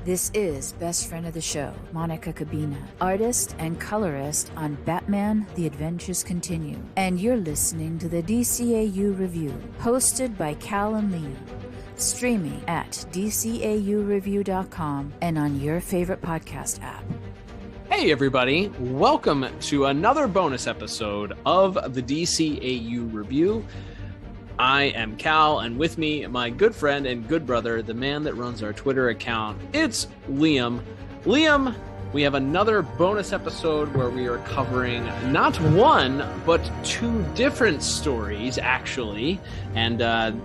This is best friend of the show, Monica Kubina, artist and colorist on Batman: The Adventures Continue. And you're listening to the DCAU Review, hosted by Cal and Liam, streaming at DCAUreview.com and on your favorite podcast app. Hey everybody, welcome to another bonus episode of the DCAU Review. I am Cal, and with me, my good friend and good brother, the man that runs our Twitter account, it's Liam. Liam, we have another bonus episode where we are covering not one, but two different stories, actually, and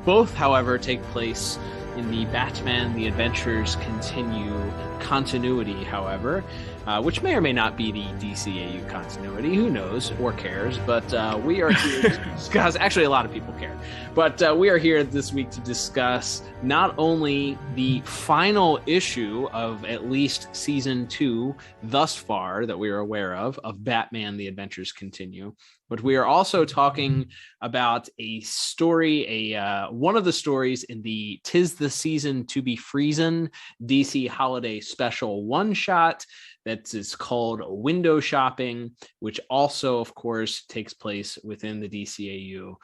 both, however, take place in the Batman: The Adventures Continue continuity, however, which may or may not be the DCAU continuity, who knows or cares, but we are here to discuss, actually a lot of people care, but we are here this week to discuss not only the final issue of at least season 2 thus far that we are aware of Batman: The Adventures Continue, but we are also talking about a story, one of the stories in the "'Tis the Season to Be Freezin" DC Holiday Special one-shot that is called Window Shopping, which also, of course, takes place within the DCAU.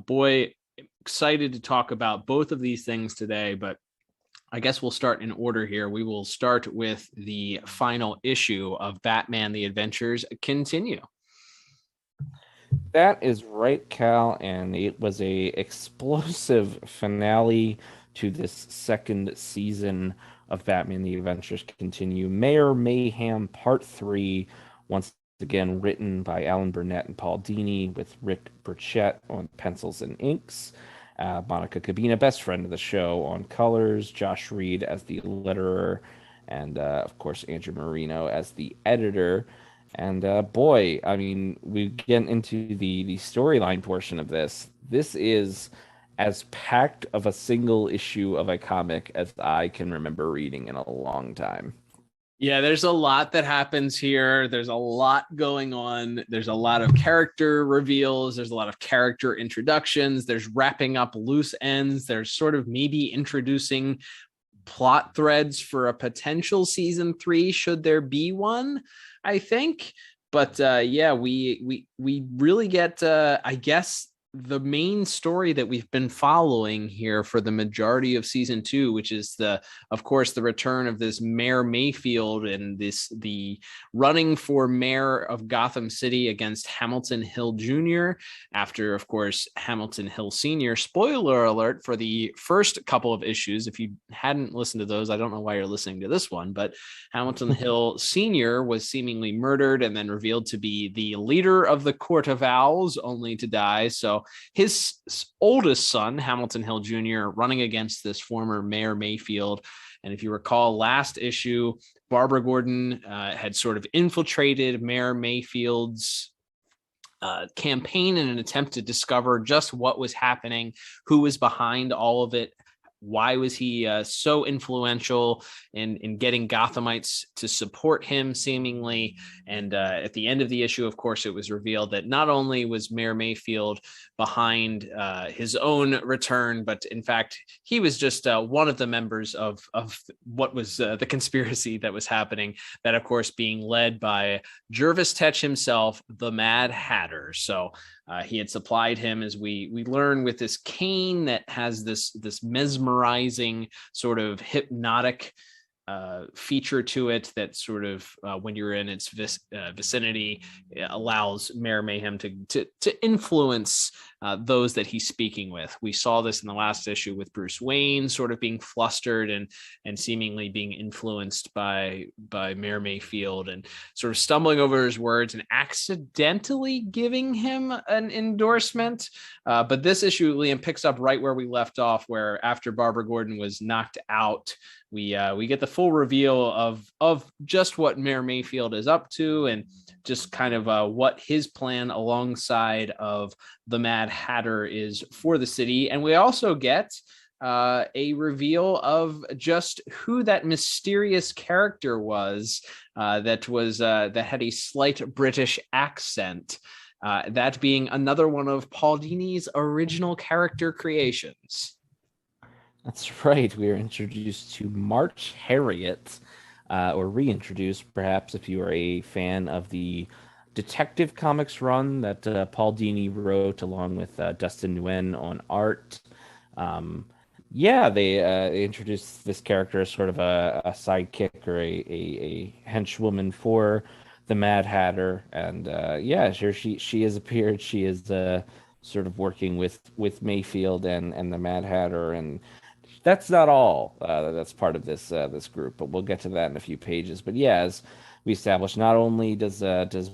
Boy, excited to talk about both of these things today, but I guess we'll start in order here. We will start with the final issue of Batman: The Adventures Continue. That is right, Cal, and it was a explosive finale to this second season of Batman: The Adventures Continue. Mayor Mayhem Part III, once again written by Burnett and Paul Dini, with Rick Burchett on pencils and inks, Monica Kubina, best friend of the show, on colors, Josh Reed as the letterer, and of course Andrew Marino as the editor. And boy, I mean, we get into the storyline portion of this. This is as packed of a single issue of a comic as I can remember reading in a long time. Yeah, there's a lot that happens here. There's a lot going on. There's a lot of character reveals. There's a lot of character introductions. There's wrapping up loose ends. There's sort of maybe introducing plot threads for a potential season 3, should there be one, I think. But yeah, we really get, I guess, the main story that we've been following here for the majority of season 2, which is of course, the return of this Mayor Mayfield and the running for mayor of Gotham City against Hamilton Hill Jr. after, of course, Hamilton Hill Sr. Spoiler alert for the first couple of issues. If you hadn't listened to those, I don't know why you're listening to this one, but Hamilton Hill Sr. was seemingly murdered and then revealed to be the leader of the Court of Owls, only to die. So his oldest son, Hamilton Hill Jr., running against this former Mayor Mayfield. And if you recall, last issue, Barbara Gordon had sort of infiltrated Mayor Mayfield's campaign in an attempt to discover just what was happening, who was behind all of it. Why was he so influential in getting Gothamites to support him, seemingly? And at the end of the issue, of course, it was revealed that not only was Mayor Mayfield behind his own return, but in fact, he was just one of the members of what was the conspiracy that was happening, that, of course, being led by Jervis Tetch himself, the Mad Hatter. So he had supplied him, as we learn, with this cane that has this mesmerizing sort of hypnotic feature to it that sort of, when you're in its vicinity, allows Mayor Mayhem to influence those that he's speaking with. We saw this in the last issue with Bruce Wayne sort of being flustered and seemingly being influenced by Mayor Mayfield and sort of stumbling over his words and accidentally giving him an endorsement. But this issue, Liam, picks up right where we left off, where after Barbara Gordon was knocked out, we get the full reveal of just what Mayor Mayfield is up to, and just kind of what his plan alongside of the Mad Hatter is for the city. And we also get a reveal of just who that mysterious character was that had a slight British accent. That being another one of Paul Dini's original character creations. That's right. We are introduced to March Harriet, or reintroduced, perhaps, if you are a fan of the Detective Comics run that Paul Dini wrote along with Dustin Nguyen on art. Um, yeah, they introduced this character as sort of a sidekick or a henchwoman for the Mad Hatter, and yeah, sure, she has appeared. She is sort of working with Mayfield and the Mad Hatter, and that's not all that's part of this group, but we'll get to that in a few pages. But yeah, as we established, not only does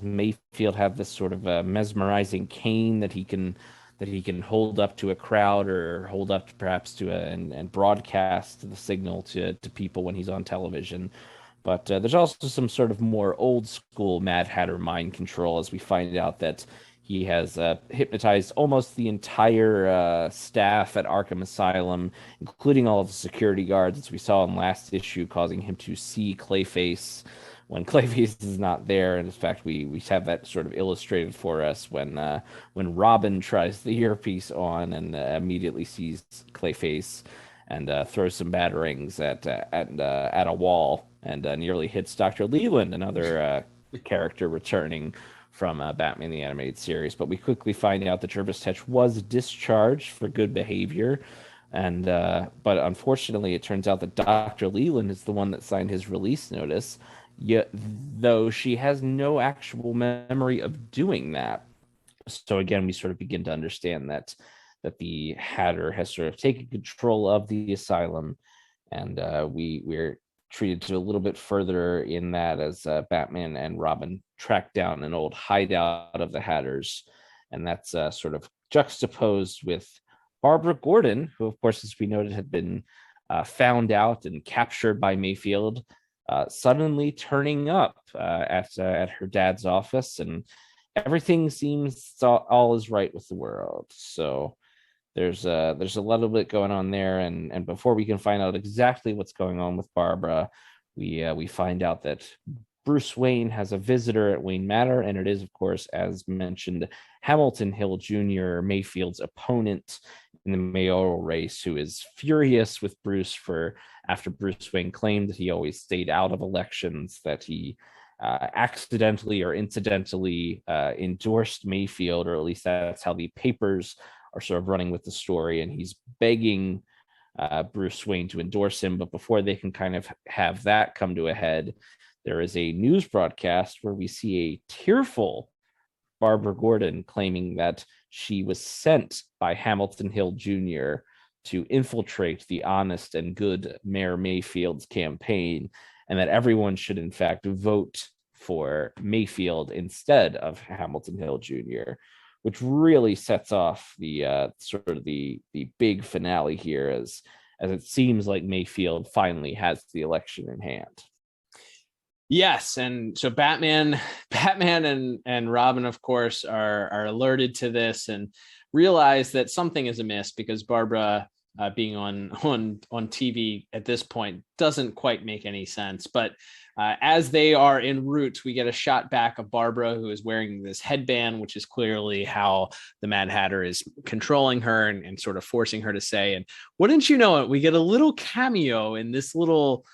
Mayfield have this sort of mesmerizing cane that he can hold up to a crowd or hold up perhaps to and broadcast the signal to people when he's on television. But there's also some sort of more old school Mad Hatter mind control as we find out that he has hypnotized almost the entire staff at Arkham Asylum, including all of the security guards, as we saw in last issue, causing him to see Clayface when Clayface is not there. And in fact, we have that sort of illustrated for us when Robin tries the earpiece on and immediately sees Clayface and throws some batarangs at a wall and nearly hits Dr. Leland, another character returning from Batman the Animated Series. But we quickly find out that Jervis Tetch was discharged for good behavior. And but unfortunately, it turns out that Dr. Leland is the one that signed his release notice, yet though she has no actual memory of doing that. So again, we sort of begin to understand that the Hatter has sort of taken control of the asylum, and we're treated to a little bit further in that as Batman and Robin track down an old hideout of the Hatters, and that's sort of juxtaposed with Barbara Gordon, who, of course, as we noted, had been found out and captured by Mayfield, suddenly turning up at her dad's office, and everything seems all is right with the world. So there's a little bit going on there, and before we can find out exactly what's going on with Barbara, we find out that Bruce Wayne has a visitor at Wayne Manor, and it is, of course, as mentioned, Hamilton Hill Jr., Mayfield's opponent in the mayoral race, who is furious with Bruce for after Bruce Wayne claimed that he always stayed out of elections, that he accidentally or incidentally endorsed Mayfield, or at least that's how the papers are sort of running with the story, and he's begging Bruce Wayne to endorse him. But before they can kind of have that come to a head, there is a news broadcast where we see a tearful Barbara Gordon claiming that she was sent by Hamilton Hill Jr. to infiltrate the honest and good Mayor Mayfield's campaign, and that everyone should in fact vote for Mayfield instead of Hamilton Hill Jr., which really sets off the sort of the big finale here, as it seems like Mayfield finally has the election in hand. Yes, and so Batman and Robin, of course, are alerted to this and realize that something is amiss, because Barbara being on TV at this point doesn't quite make any sense. But as they are en route, we get a shot back of Barbara, who is wearing this headband, which is clearly how the Mad Hatter is controlling her and sort of forcing her to say. And wouldn't you know it, we get a little cameo in this little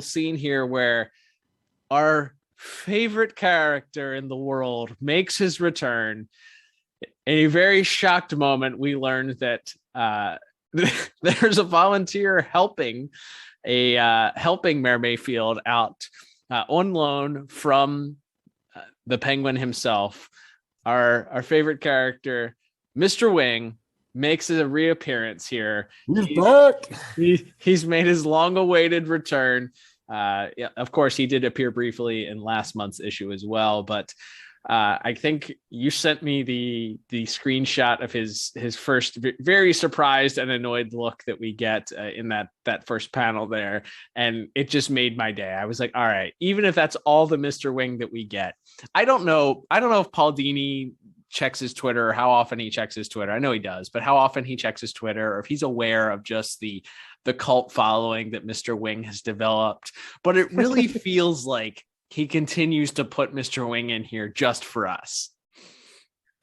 scene here where our favorite character in the world makes his return. In a very shocked moment, we learned that there's a volunteer helping Mayor Mayfield out on loan from the Penguin himself. Our favorite character, Mr. Wing, makes a reappearance here. He's back. He's made his long-awaited return. Yeah, of course, he did appear briefly in last month's issue as well, but I think you sent me the screenshot of his first very surprised and annoyed look that we get in that first panel there, and it just made my day. I was like, all right, even if that's all the Mr. Wing that we get, I don't know if Paul Dini checks his Twitter, or how often he checks his Twitter. I know he does, but how often he checks his Twitter, or if he's aware of just the cult following that Mr. Wing has developed. But it really feels like he continues to put Mr. Wing in here just for us.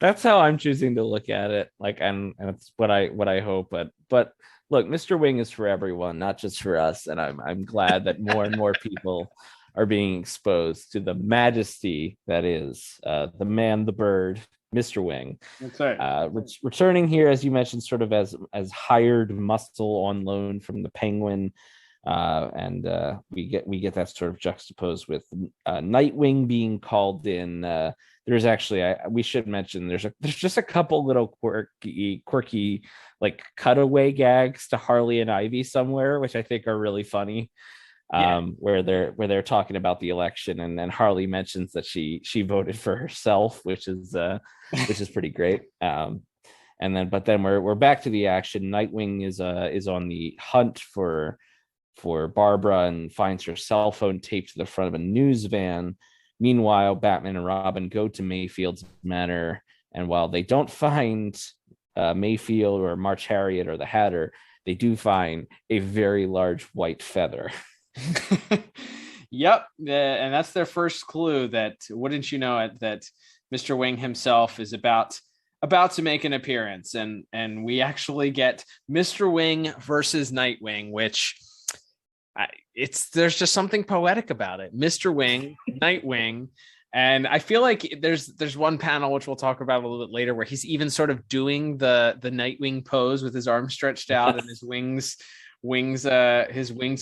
That's how I'm choosing to look at it. Like, and it's what I hope. But look, Mr. Wing is for everyone, not just for us. And I'm glad that more and more people are being exposed to the majesty that is the man, the bird, Mr. Wing. That's right. Returning here, as you mentioned, sort of as hired muscle on loan from the Penguin. And we get that sort of juxtaposed with Nightwing being called in. There's actually, we should mention, there's just a couple little quirky like cutaway gags to Harley and Ivy somewhere, which I think are really funny. Where they're talking about the election, and then Harley mentions that she voted for herself, which is pretty great. But then we're back to the action. Nightwing is on the hunt for Barbara and finds her cell phone taped to the front of a news van. Meanwhile, Batman and Robin go to Mayfield's manor, and while they don't find Mayfield or March Harriet or the Hatter, they do find a very large white feather. Yep, and that's their first clue. That wouldn't you know it, that Mr. Wing himself is about to make an appearance, and we actually get Mr. Wing versus Nightwing, which there's just something poetic about it. Mr. Wing, Nightwing. And I feel like there's one panel, which we'll talk about a little bit later, where he's even sort of doing the Nightwing pose with his arms stretched out and his wings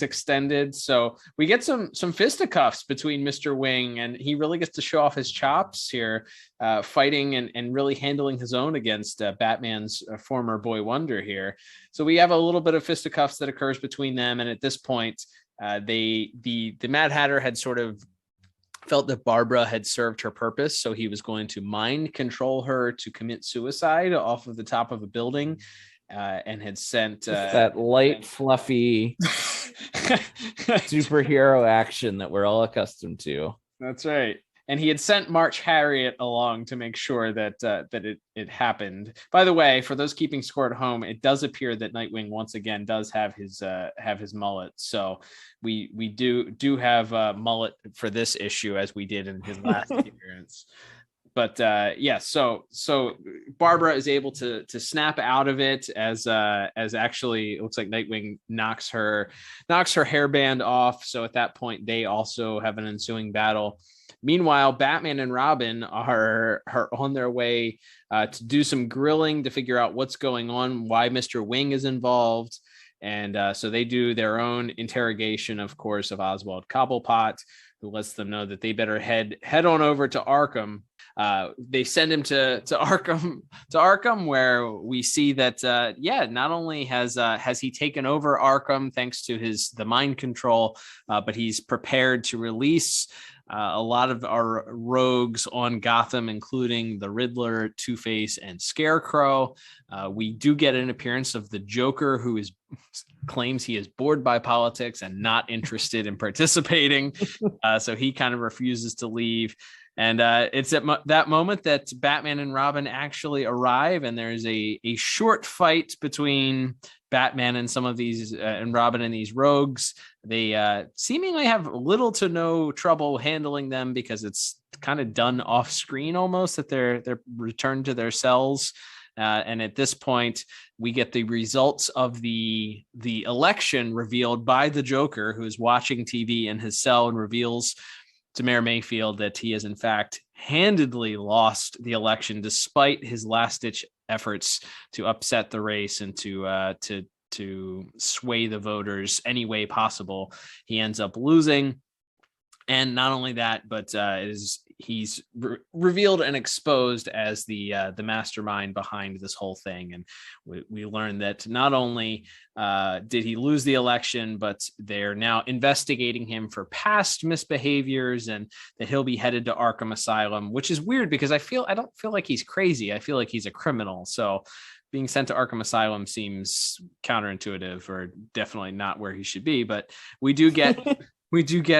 extended. So we get some fisticuffs between Mr. Wing, and he really gets to show off his chops here, fighting and really handling his own against Batman's former boy wonder here. So we have a little bit of fisticuffs that occurs between them, and at this point, the Mad Hatter had sort of felt that Barbara had served her purpose, so he was going to mind control her to commit suicide off of the top of a building. And had sent that light, fluffy superhero action that we're all accustomed to. That's right. And he had sent March Harriet along to make sure that it happened. By the way, for those keeping score at home, it does appear that Nightwing once again does have his mullet. So we do have a mullet for this issue, as we did in his last appearance. But so Barbara is able to snap out of it as actually it looks like Nightwing knocks her hairband off. So at that point, they also have an ensuing battle. Meanwhile, Batman and Robin are on their way to do some grilling to figure out what's going on, why Mr. Wing is involved. And so they do their own interrogation, of course, of Oswald Cobblepot, who lets them know that they better head on over to Arkham. They send him to Arkham, where we see that not only has he taken over Arkham thanks to the mind control, but he's prepared to release a lot of our rogues on Gotham, including the Riddler, Two-Face, and Scarecrow. We do get an appearance of the Joker, who claims he is bored by politics and not interested in participating. So he kind of refuses to leave. And it's at that moment that Batman and Robin actually arrive, and there's a short fight between Batman and some of these and Robin and these rogues. They seemingly have little to no trouble handling them, because it's kind of done off screen almost, that they're returned to their cells. And at this point, we get the results of the election revealed by the Joker, who is watching TV in his cell, and reveals to Mayor Mayfield that he has in fact handedly lost the election, despite his last-ditch efforts to upset the race and to sway the voters any way possible. He ends up losing. And not only that, but he's revealed and exposed as the mastermind behind this whole thing. And we learned that not only did he lose the election, but they're now investigating him for past misbehaviors, and that he'll be headed to Arkham Asylum, which is weird because I don't feel like he's crazy. I feel like he's a criminal. So being sent to Arkham Asylum seems counterintuitive, or definitely not where he should be. But we do get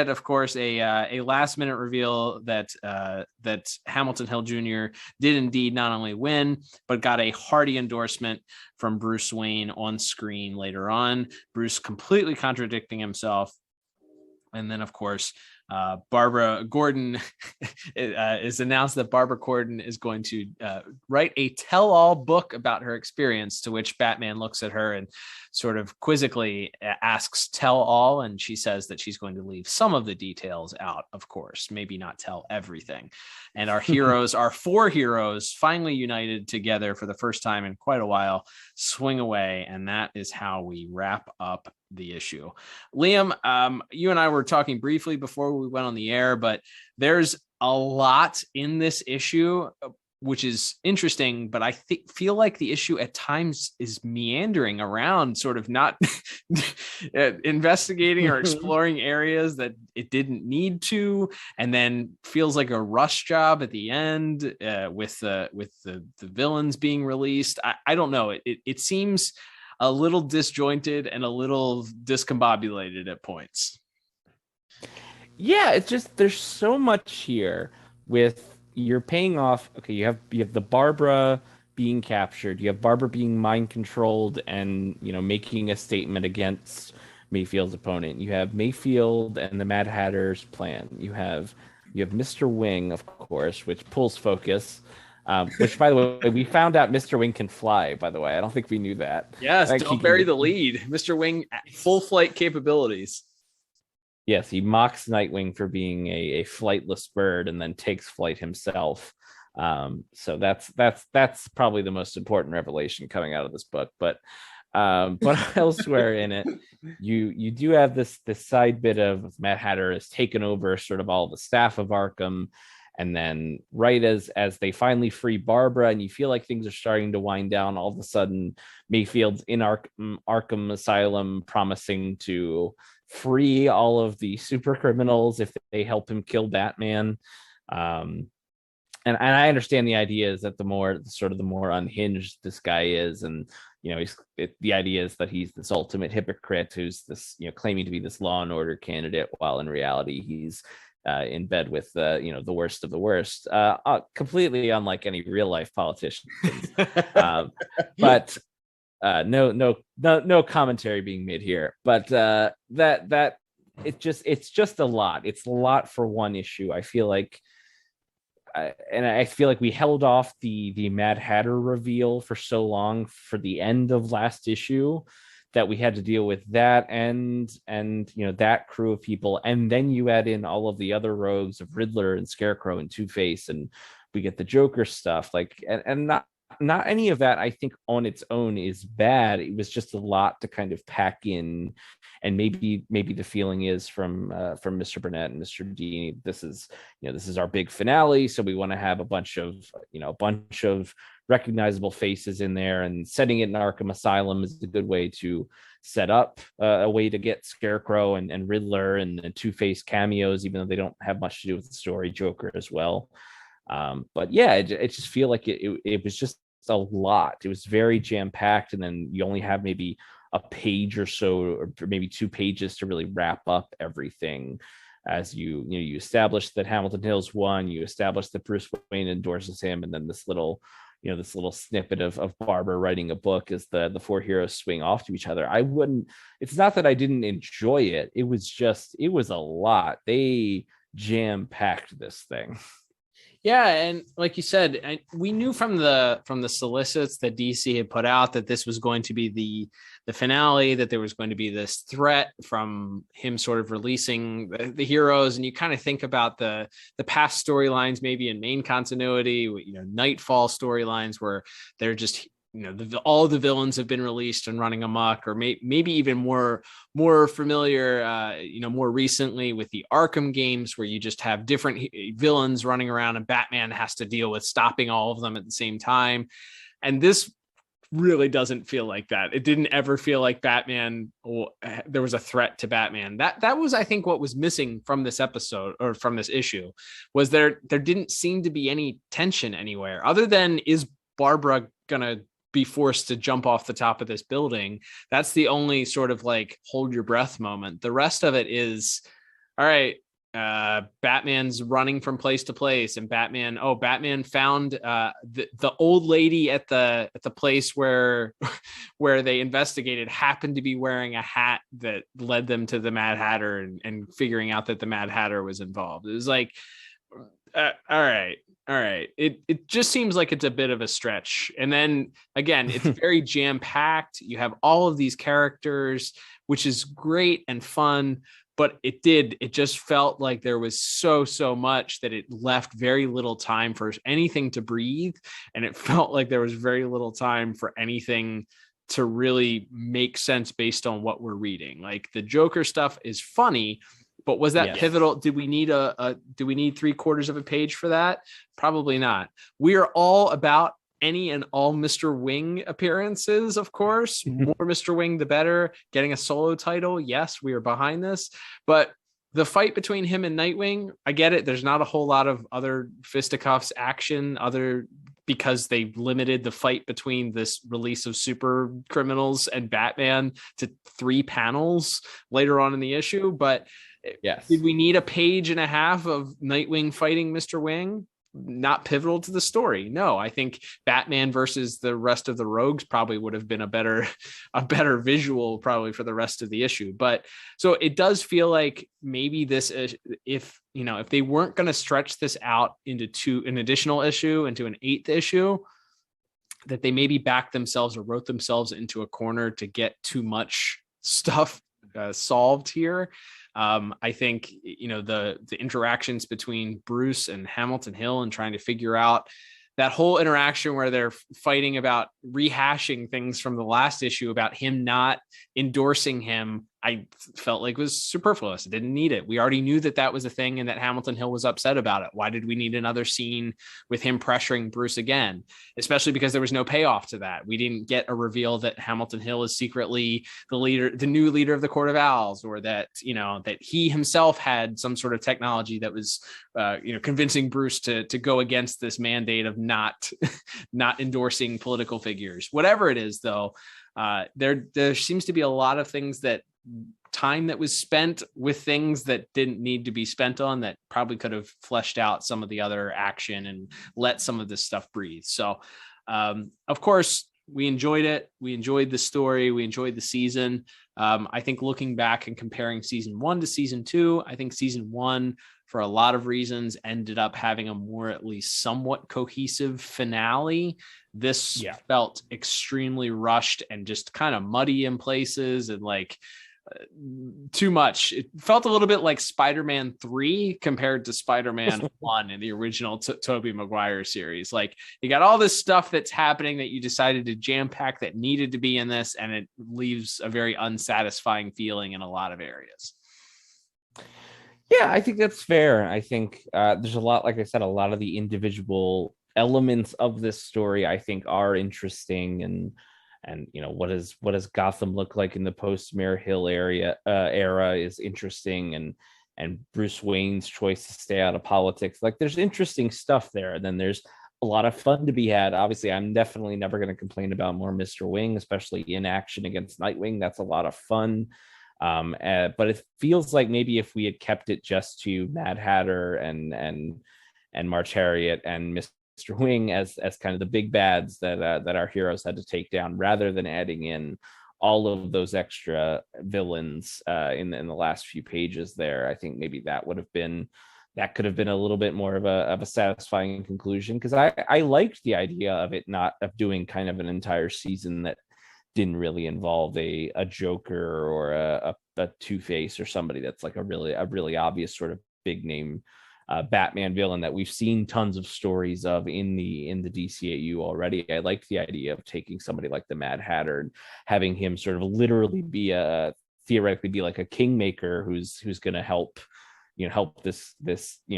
of course, a last minute reveal that Hamilton Hill Jr. did indeed not only win, but got a hearty endorsement from Bruce Wayne on screen later on. Bruce completely contradicting himself. And then, of course, Barbara Gordon is announced that Barbara Gordon is going to write a tell-all book about her experience, to which Batman looks at her and sort of quizzically asks, tell all? And she says that she's going to leave some of the details out, of course, maybe not tell everything. And our heroes, our four heroes, finally united together for the first time in quite a while, swing away. And that is how we wrap up the issue. Liam, you and I were talking briefly before we went on the air, but there's a lot in this issue, which is interesting, but I feel like the issue at times is meandering around, sort of not investigating or exploring areas that it didn't need to, and then feels like a rush job at the end with the villains being released. I don't know. It seems a little disjointed and a little discombobulated at points. Yeah, it's just there's so much here with you're paying off. Okay, you have the Barbara being captured, you have Barbara being mind controlled and making a statement against Mayfield's opponent. You have Mayfield and the Mad Hatter's plan. You have Mr. Wing, of course, which pulls focus. Which, by the way, we found out Mr. Wing can fly, by the way. I don't think we knew that. Yes, don't bury the lead. Mr. Wing, full flight capabilities. Yes, he mocks Nightwing for being a flightless bird and then takes flight himself. So that's probably the most important revelation coming out of this book. But elsewhere in it, you do have this side bit of Mad Hatter has taken over sort of all the staff of Arkham. And then right as they finally free Barbara and you feel like things are starting to wind down, all of a sudden Mayfield's in Arkham Asylum promising to free all of the super criminals if they help him kill Batman. And I understand the idea is that the more unhinged this guy is, and the idea is that he's this ultimate hypocrite who's this claiming to be this law and order candidate, while in reality he's in bed with the worst of the worst, completely unlike any real life politicians. But no commentary being made here. But that it's just a lot. It's a lot for one issue. I feel like, I feel like we held off the Mad Hatter reveal for so long for the end of last issue, that we had to deal with that and that crew of people, and then you add in all of the other rogues of Riddler and Scarecrow and Two-Face, and we get the Joker stuff. And not any of that I think on its own is bad. It was just a lot to kind of pack in, and maybe the feeling is from Mr. Burnett and Mr. Dini, this is our big finale, so we want to have a bunch of recognizable faces in there, and setting it in Arkham Asylum is a good way to set up a way to get Scarecrow and Riddler and Two-Face cameos, even though they don't have much to do with the story. Joker as well. But yeah, it just feel like it was just a lot. It was very jam-packed, and then you only have maybe a page or so, or maybe 2 pages to really wrap up everything. As you establish that Hamilton Hill's won, you establish that Bruce Wayne endorses him, and then this little snippet of Barbara writing a book as the 4 heroes swing off to each other. It's not that I didn't enjoy it. It was a lot. They jam-packed this thing. Yeah, and like you said, we knew from the solicits that DC had put out that this was going to be the finale, that there was going to be this threat from him sort of releasing the heroes. And you kind of think about the past storylines, maybe in main continuity, Nightfall storylines where they're just all the villains have been released and running amok, or maybe even more familiar, more recently with the Arkham games, where you just have different villains running around and Batman has to deal with stopping all of them at the same time. And this really doesn't feel like that. It didn't ever feel like Batman, there was a threat to Batman. That was, I think, what was missing from this episode, or from this issue, was there didn't seem to be any tension anywhere, other than, is Barbara gonna be forced to jump off the top of this building? That's the only sort of hold your breath moment. The rest of it is, all right, Batman's running from place to place, and Batman found the old lady at the place where they investigated happened to be wearing a hat that led them to the Mad Hatter, and figuring out that the Mad Hatter was involved. It was like, all right. It just seems like it's a bit of a stretch. And then again, it's very jam-packed. You have all of these characters, which is great and fun, but it just felt like there was so much that it left very little time for anything to breathe. And it felt like there was very little time for anything to really make sense based on what we're reading. Like the Joker stuff is funny, but was that pivotal? Did we need do we need 3/4 of a page for that? Probably not. We are all about any and all Mr. Wing appearances, of course. More Mr. Wing, the better. Getting a solo title, yes, we are behind this. But the fight between him and Nightwing, I get it. There's not a whole lot of other fisticuffs action because they limited the fight between this release of Super Criminals and Batman to 3 panels later on in the issue. But yes, did we need a page and a half of Nightwing fighting Mr. Wing? Not pivotal to the story. No, I think Batman versus the rest of the rogues probably would have been a better visual probably for the rest of the issue. But so it does feel like maybe this, if they weren't going to stretch this out into an additional issue, into an 8th issue, that they maybe backed themselves or wrote themselves into a corner to get too much stuff solved here. I think, the interactions between Bruce and Hamilton Hill and trying to figure out that whole interaction where they're fighting about rehashing things from the last issue about him not endorsing him, I felt like was superfluous. I didn't need it. We already knew that was a thing and that Hamilton Hill was upset about it. Why did we need another scene with him pressuring Bruce again? Especially because there was no payoff to that. We didn't get a reveal that Hamilton Hill is secretly the new leader of the Court of Owls, or that, that he himself had some sort of technology that was, convincing Bruce to go against this mandate of not endorsing political figures. Whatever it is, though, there seems to be a lot of things time that was spent with things that didn't need to be spent on, that probably could have fleshed out some of the other action and let some of this stuff breathe. So, of course, we enjoyed it. We enjoyed the story. We enjoyed the season. I think looking back and comparing season 1 to season 2, I think season 1, for a lot of reasons, ended up having a more, at least somewhat cohesive finale. This felt extremely rushed and just kind of muddy in places, and like too much. It felt a little bit like Spider-Man 3 compared to Spider-Man 1 in the original Tobey Maguire series. Like, you got all this stuff that's happening that you decided to jam pack that needed to be in this, and it leaves a very unsatisfying feeling in a lot of areas. Yeah, I think that's fair. I think there's a lot, like I said, a lot of the individual elements of this story I think are interesting, and what does Gotham look like in the post Mayor Hill era is interesting, and Bruce Wayne's choice to stay out of politics. Like, there's interesting stuff there, and then there's a lot of fun to be had. Obviously, I'm definitely never going to complain about more Mr. Wing, especially in action against Nightwing. That's a lot of fun. But it feels like maybe if we had kept it just to Mad Hatter and March Harriet and Mr. Wing as kind of the big bads that our heroes had to take down, rather than adding in all of those extra villains in the last few pages there, I think maybe that could have been a little bit more of a satisfying conclusion, because I liked the idea of it not of doing kind of an entire season that didn't really involve a Joker or a Two-Face or somebody that's like a really obvious sort of big name Batman villain that we've seen tons of stories of in the DCAU already. I liked the idea of taking somebody like the Mad Hatter and having him sort of literally theoretically be like a kingmaker who's going to help this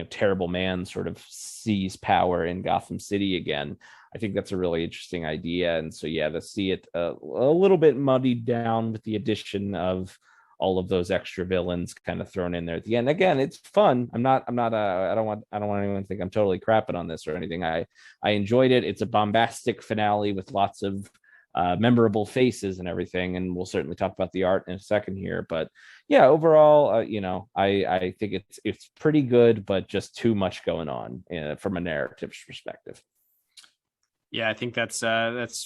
terrible man sort of seize power in Gotham City again. I think that's a really interesting idea. And so, to see it a little bit muddied down with the addition of all of those extra villains kind of thrown in there at the end. Again, it's fun. I don't want anyone to think I'm totally crapping on this or anything. I enjoyed it. It's a bombastic finale with lots of memorable faces and everything. And we'll certainly talk about the art in a second here. But yeah, overall, I think it's pretty good, but just too much going on from a narrative perspective. Yeah, I think that's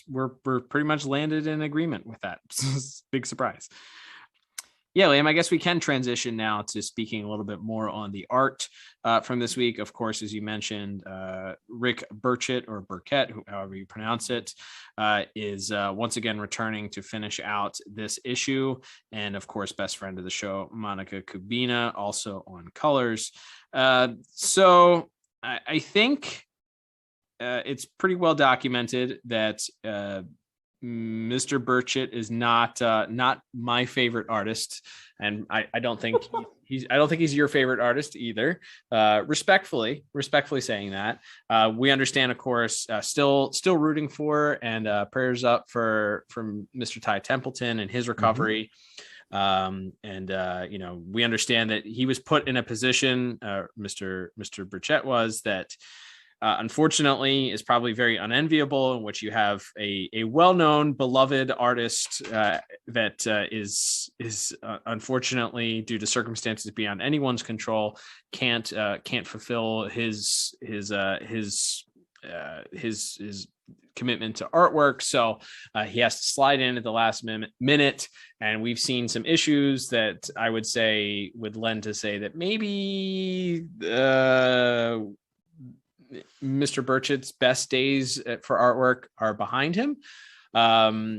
we're pretty much landed in agreement with that. Big surprise. Yeah, Liam, I guess we can transition now to speaking a little bit more on the art from this week. Of course, as you mentioned, Rick Burchett, or Burchett, however you pronounce it, is once again returning to finish out this issue. And of course, best friend of the show, Monica Kubina, also on colors. So I think it's pretty well documented that Mr. Burchett is not my favorite artist, and I don't think he's your favorite artist either. Respectfully saying that, we understand, of course, still rooting for, and prayers up from Mr. Ty Templeton and his recovery. We understand that he was put in a position, Mr. Burchett was, that unfortunately is probably very unenviable, in which you have a well-known, beloved artist that is unfortunately, due to circumstances beyond anyone's control, can't fulfill his commitment to artwork. So he has to slide in at the last minute. And we've seen some issues that I would say would lend to say that maybe Mr. Burchett's best days for artwork are behind him. But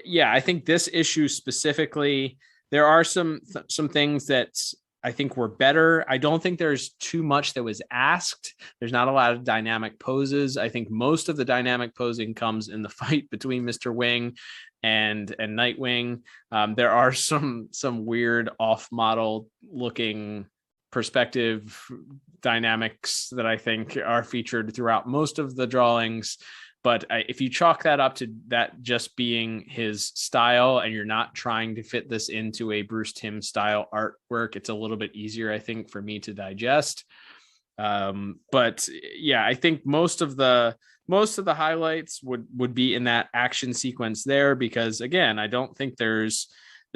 yeah, I think this issue specifically, there are some things that I think were better. I don't think there's too much that was asked. There's not a lot of dynamic poses. I think most of the dynamic posing comes in the fight between Mr. Wing and Nightwing. There are some weird off-model looking perspective dynamics that I think are featured throughout most of the drawings. But if you chalk that up to that just being his style, and you're not trying to fit this into a Bruce Timm style artwork, it's a little bit easier, I think, for me to digest. But yeah, I think most of the highlights would be in that action sequence there, because again, I don't think there's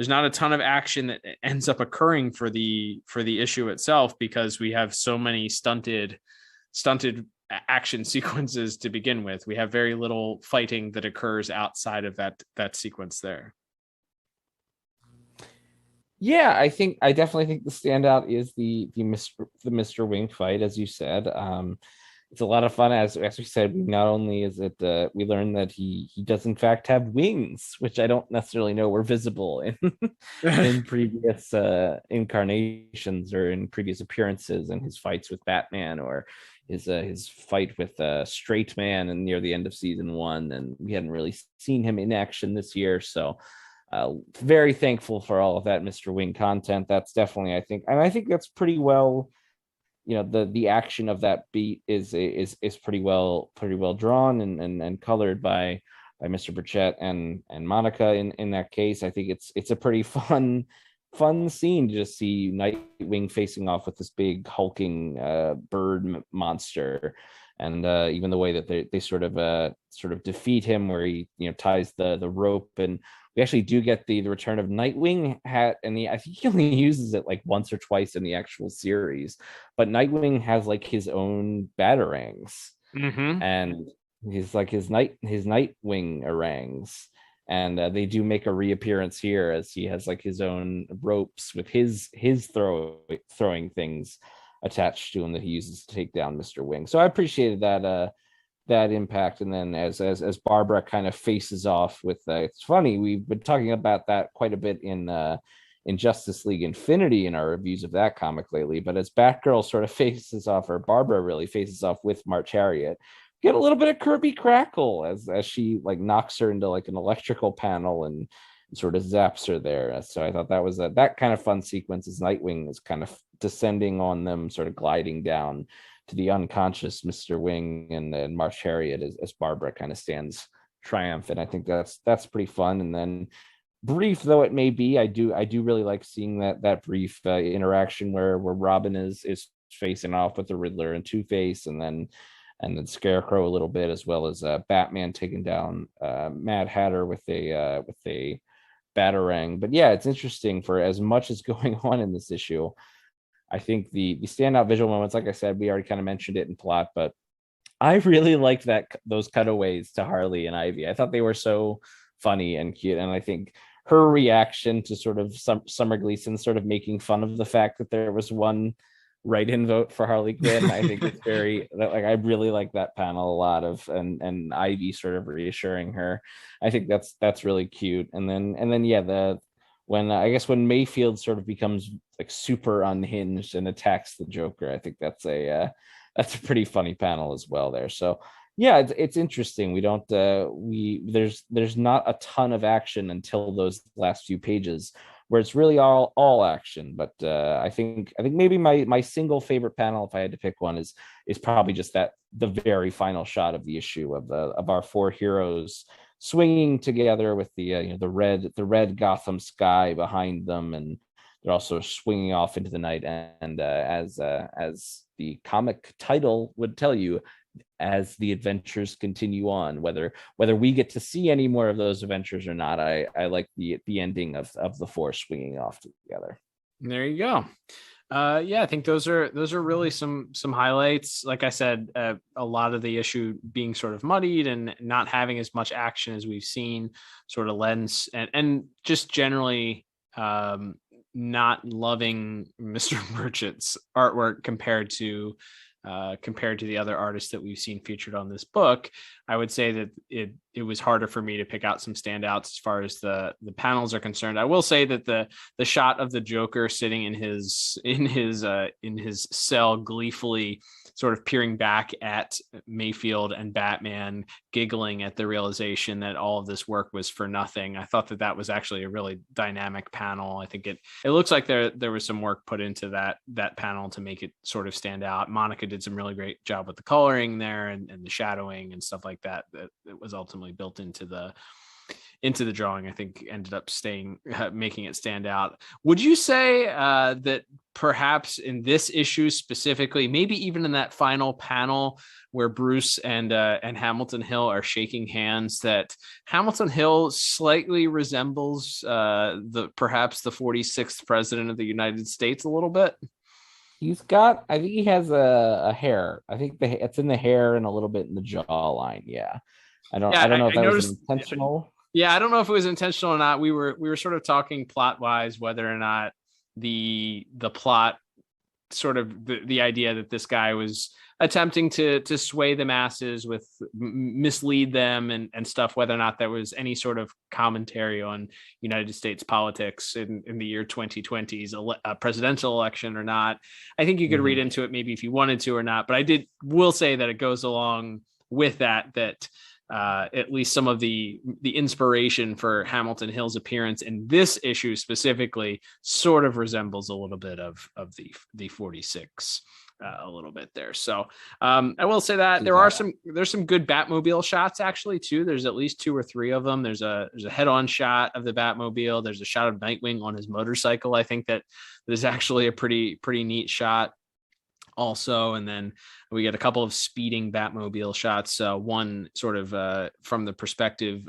not a ton of action that ends up occurring for the issue itself, because we have so many stunted action sequences to begin with. We have very little fighting that occurs outside of that sequence there. Yeah, I definitely think the standout is the Mr. Wing fight, as you said. It's a lot of fun. As we said, not only is it we learned that he does in fact have wings, which I don't necessarily know were visible in previous incarnations or in previous appearances, and his fights with Batman, or his fight with Straight Man and near the end of season 1, and we hadn't really seen him in action this year. So very thankful for all of that Mr. Wing content. That's definitely, I think that's pretty well. The action of that beat is pretty well drawn and colored by Mr. Burchett and Monica in that case. I think it's a pretty fun scene to just see Nightwing facing off with this big hulking bird monster, and even the way that they sort of defeat him, where he ties the rope, and we actually do get the return of Nightwing hat, and I think he only uses it like once or twice in the actual series, but Nightwing has like his own batarangs, and he's like his Nightwing harangues, and they do make a reappearance here, as he has like his own ropes with his throwing things attached to him that he uses to take down Mr. Wing. So I appreciated that impact. And then as Barbara kind of faces off with it's funny, we've been talking about that quite a bit in Justice League Infinity in our reviews of that comic lately, but as Batgirl sort of faces off, or Barbara really faces off with March Harriet, get a little bit of Kirby Crackle as she like knocks her into like an electrical panel and sort of zaps her there. So I thought that was that kind of fun sequence, as Nightwing is kind of descending on them, sort of gliding down to the unconscious Mr. Wing and March Harriet as Barbara kind of stands triumphant. I think that's pretty fun. And then, brief though it may be, I do really like seeing that brief interaction where Robin is facing off with the Riddler and Two-Face, and then and then Scarecrow a little bit, as well as Batman taking down Mad Hatter with a batarang. But yeah, it's interesting for as much as going on in this issue. I think the standout visual moments, like I said, we already kind of mentioned it in plot, but I really liked those cutaways to Harley and Ivy. I thought they were so funny and cute, and I think her reaction to sort of Summer Gleason sort of making fun of the fact that there was one write-in vote for Harley Quinn, I think it's very like, I really like that panel a lot of, and Ivy sort of reassuring her. I think that's really cute. And then yeah, when Mayfield sort of becomes like super unhinged and attacks the Joker, I think that's a pretty funny panel as well there. So yeah, it's interesting. We don't there's not a ton of action until those last few pages where it's really all action. But I think maybe my single favorite panel, if I had to pick one, is probably just the very final shot of the issue of our four heroes swinging together with the red Gotham sky behind them, and they're also swinging off into the night. And as the comic title would tell you, as the adventures continue on, whether we get to see any more of those adventures or not, I like the ending of the four swinging off together. There you go. Yeah, I think those are really some highlights. Like I said, a lot of the issue being sort of muddied and not having as much action as we've seen sort of lends, and just generally not loving Mr. Burchett's artwork compared to the other artists that we've seen featured on this book. I would say that it was harder for me to pick out some standouts as far as the panels are concerned. I will say that the shot of the Joker sitting in his cell, gleefully sort of peering back at Mayfield and Batman, giggling at the realization that all of this work was for nothing. I thought that was actually a really dynamic panel. I think it looks like there was some work put into that panel to make it sort of stand out. Monica did some really great job with the coloring there and the shadowing and stuff like that was ultimately built into the drawing. I think ended up making it stand out. Would you say that perhaps in this issue specifically, maybe even in that final panel where Bruce and Hamilton Hill are shaking hands, that Hamilton Hill slightly resembles perhaps the 46th president of the United States a little bit? I think he has a hair. I think it's in the hair and a little bit in the jawline. Yeah. I don't know if that was intentional. Yeah, I don't know if it was intentional or not. We were sort of talking plot wise, whether or not the plot sort of the idea that this guy was attempting to sway the masses with mislead them and stuff, whether or not there was any sort of commentary on United States politics in the year 2020's presidential election or not. I think you could read into it maybe if you wanted to or not, but will say that it goes along with that at least some of the inspiration for Hamilton Hill's appearance in this issue specifically sort of resembles a little bit of the 46 a little bit there. So I will say that there's some good Batmobile shots actually too. There's at least 2 or 3 of them. There's a head-on shot of the Batmobile. There's a shot of Nightwing on his motorcycle. I think that is actually a pretty neat shot also. And then we get a couple of speeding Batmobile shots. One sort of from the perspective,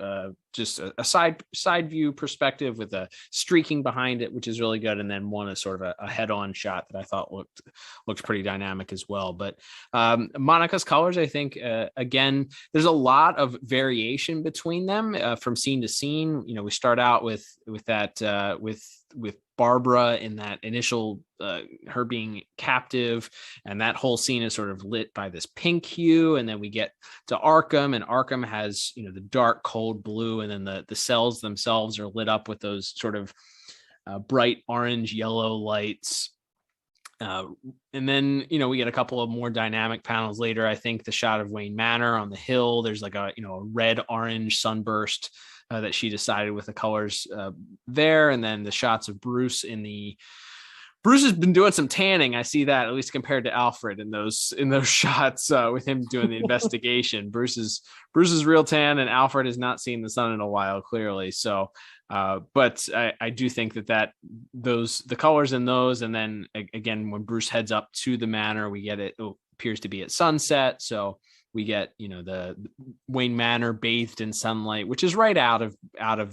just a side view perspective with a streaking behind it, which is really good. And then one is sort of a head-on shot that I thought looked pretty dynamic as well. But Monica's colors, I think, again, there's a lot of variation between them from scene to scene. You know, we start out with that with Barbara in that initial her being captive, and that whole scene is sort of lit by this pink hue, and then we get to Arkham, and Arkham has, you know, the dark cold blue, and then the cells themselves are lit up with those sort of bright orange yellow lights. And then, you know, we get a couple of more dynamic panels later. I think the shot of Wayne Manor on the hill, there's like a red orange sunburst that she decided with the colors there. And then the shots of Bruce Bruce has been doing some tanning. I see that, at least compared to Alfred in those shots with him doing the investigation. Bruce is real tan, and Alfred has not seen the sun in a while, clearly. So, but I do think that the colors in those, and then again when Bruce heads up to the manor, we get it appears to be at sunset. So we get, the Wayne Manor bathed in sunlight, which is right out of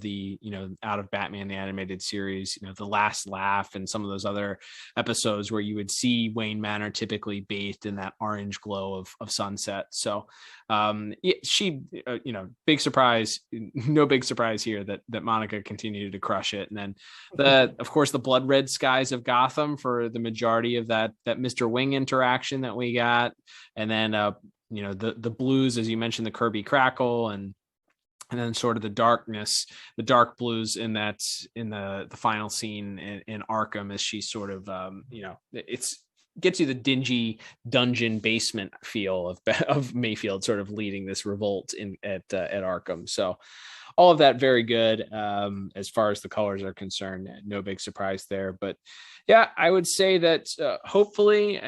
the, out of Batman the Animated Series, the last laugh and some of those other episodes where you would see Wayne Manor typically bathed in that orange glow of sunset. So big surprise, no big surprise here that Monica continued to crush it. And then of course the blood red skies of Gotham for the majority of that Mr. Wing interaction that we got. And then the blues, as you mentioned, the Kirby crackle, and then sort of the dark blues in the final scene in Arkham, as she sort of it's gets you the dingy dungeon basement feel of Mayfield sort of leading this revolt at Arkham. So all of that very good. As far as the colors are concerned, no big surprise there. But yeah, I would say that hopefully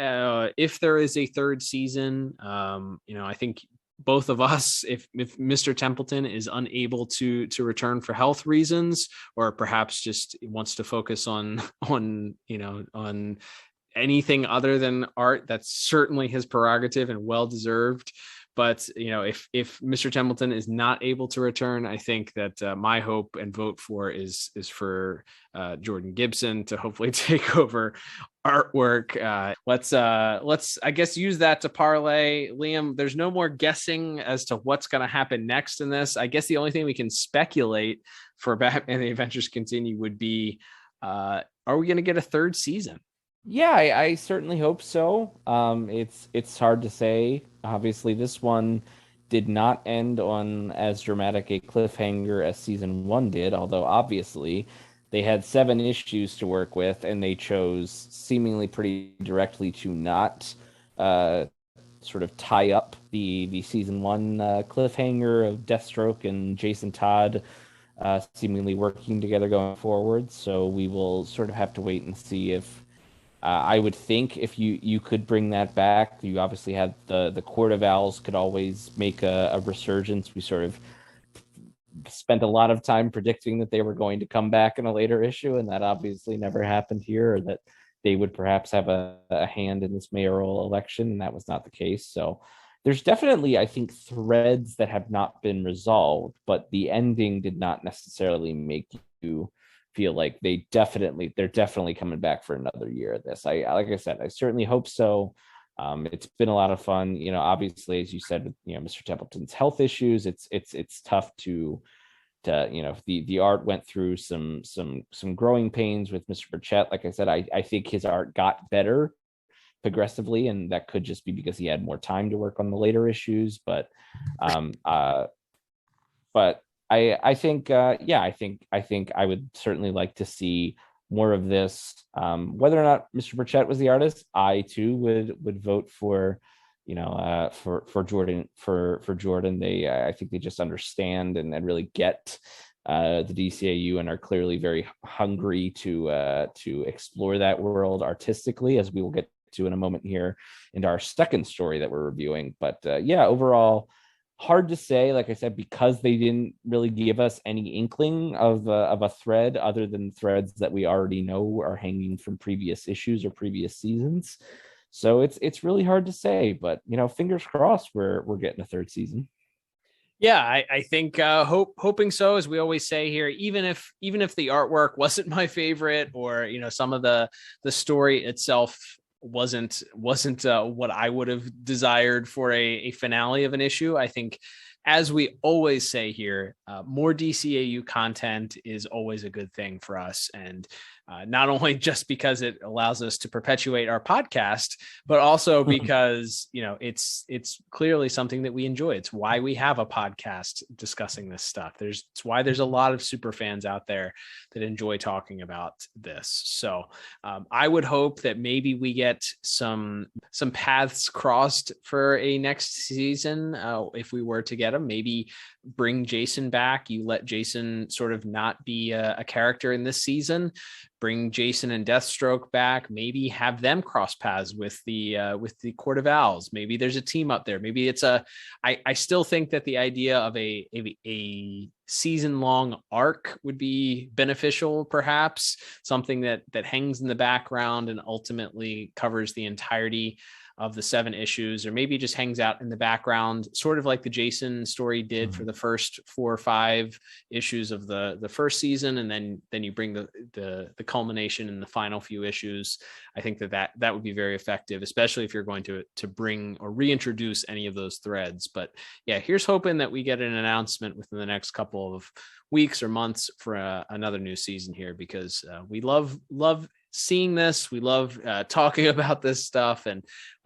if there is a third season, I think both of us, if Mr. Templeton is unable to return for health reasons, or perhaps just wants to focus on anything other than art, that's certainly his prerogative and well deserved. But if Mr. Templeton is not able to return, I think that my hope and vote for is for Jordan Gibson to hopefully take over artwork. Let's I guess use that to parlay. Liam, there's no more guessing as to what's going to happen next in this. I guess the only thing we can speculate for Batman the Adventures Continue would be, are we going to get a third season? Yeah, I certainly hope so. It's hard to say. Obviously, this one did not end on as dramatic a cliffhanger as season 1 did, although obviously they had 7 issues to work with, and they chose seemingly pretty directly to not sort of tie up the season 1 cliffhanger of Deathstroke and Jason Todd seemingly working together going forward. So we will sort of have to wait and see if I would think if you could bring that back. You obviously had the Court of Owls could always make a resurgence. We sort of spent a lot of time predicting that they were going to come back in a later issue, and that obviously never happened here, or that they would perhaps have a hand in this mayoral election, and that was not the case. So there's definitely, I think, threads that have not been resolved, but the ending did not necessarily make you feel like they're definitely coming back for another year of this. Like I said, I certainly hope so. It's been a lot of fun. Obviously, as you said, with Mr. Templeton's health issues, it's tough to the art went through some growing pains with Mr. Burchett. Like I said, I think his art got better progressively, and that could just be because he had more time to work on the later issues. But I think I would certainly like to see more of this. Whether or not Mr. Burchett was the artist, I too would vote for Jordan. For Jordan, I think they just understand and really get the DCAU, and are clearly very hungry to explore that world artistically, as we will get to in a moment here into our second story that we're reviewing. But overall, hard to say, like I said, because they didn't really give us any inkling of a thread other than threads that we already know are hanging from previous issues or previous seasons. So it's really hard to say, but fingers crossed we're getting a third season. Yeah, I think hoping so, as we always say here. Even if the artwork wasn't my favorite, or some of the story itself wasn't what I would have desired for a finale of an issue, I think, as we always say here, more DCAU content is always a good thing for us. And not only just because it allows us to perpetuate our podcast, but also because, it's clearly something that we enjoy. It's why we have a podcast discussing this stuff. It's why there's a lot of super fans out there that enjoy talking about this. So I would hope that maybe we get some paths crossed for a next season. If we were to get them, maybe bring Jason back. You let Jason sort of not be a character in this season. Bring Jason and Deathstroke back. Maybe have them cross paths with the Court of Owls. Maybe there's a team up there. Maybe it's I still think that the idea of a season-long arc would be beneficial, perhaps something that hangs in the background and ultimately covers the entirety the 7 issues, or maybe just hangs out in the background, sort of like the Jason story did for the first 4 or 5 issues of the first season, and then you bring the culmination in the final few issues. I think that would be very effective, especially if you're going to bring or reintroduce any of those threads. But yeah, here's hoping that we get an announcement within the next couple of weeks or months for another new season here, because we love seeing this. We love talking about this stuff, and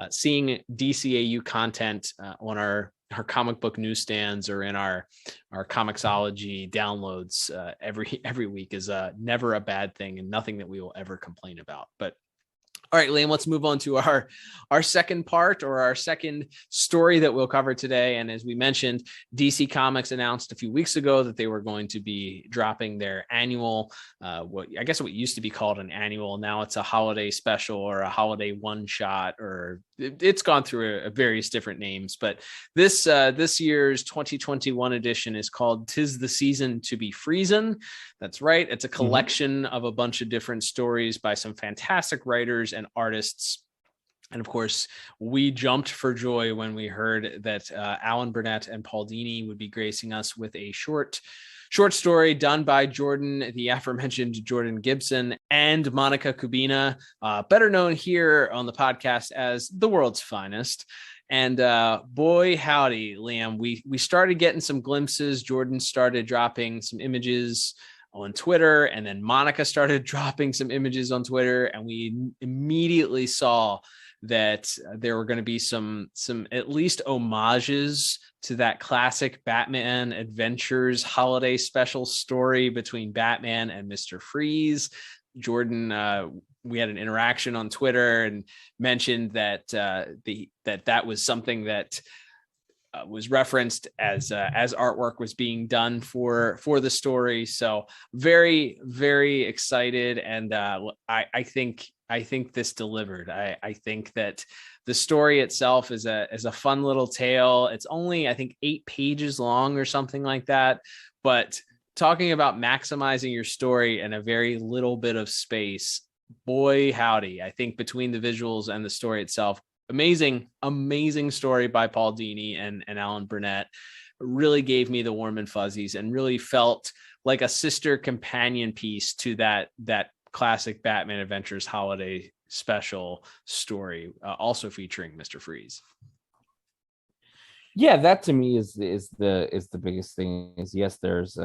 seeing DCAU content on our comic book newsstands or in our Comixology downloads every week is never a bad thing, and nothing that we will ever complain about. But all right, Liam, let's move on to our second part, or our second story that we'll cover today. And as we mentioned, DC Comics announced a few weeks ago that they were going to be dropping their annual, what used to be called an annual. Now it's a holiday special or a holiday one shot, or it's gone through various different names. But this year's 2021 edition is called "'Tis the Season to Be Freezin." That's right. It's a collection of a bunch of different stories by some fantastic writers and artists. And of course, we jumped for joy when we heard that Alan Burnett and Paul Dini would be gracing us with a short story done by the aforementioned Jordan Gibson and Monica Kubina, better known here on the podcast as the world's finest. And boy, howdy, Liam, we started getting some glimpses. Jordan started dropping some images on Twitter, and then Monica started dropping some images on Twitter, and we immediately saw that there were going to be some at least homages to that classic Batman Adventures holiday special story between Batman and Mr. Freeze. Jordan, we had an interaction on Twitter and mentioned that that was something that was referenced as artwork was being done for the story. So very, very excited. And I think this delivered. I think that the story itself is a fun little tale. It's only, I think, 8 pages long or something like that. But talking about maximizing your story in a very little bit of space, boy, howdy. I think between the visuals and the story itself, amazing story by Paul Dini and Alan Burnett. Really gave me the warm and fuzzies, and really felt like a sister companion piece to that classic Batman Adventures holiday special story, also featuring Mr. Freeze. Yeah, that to me is the biggest thing. Is yes, there's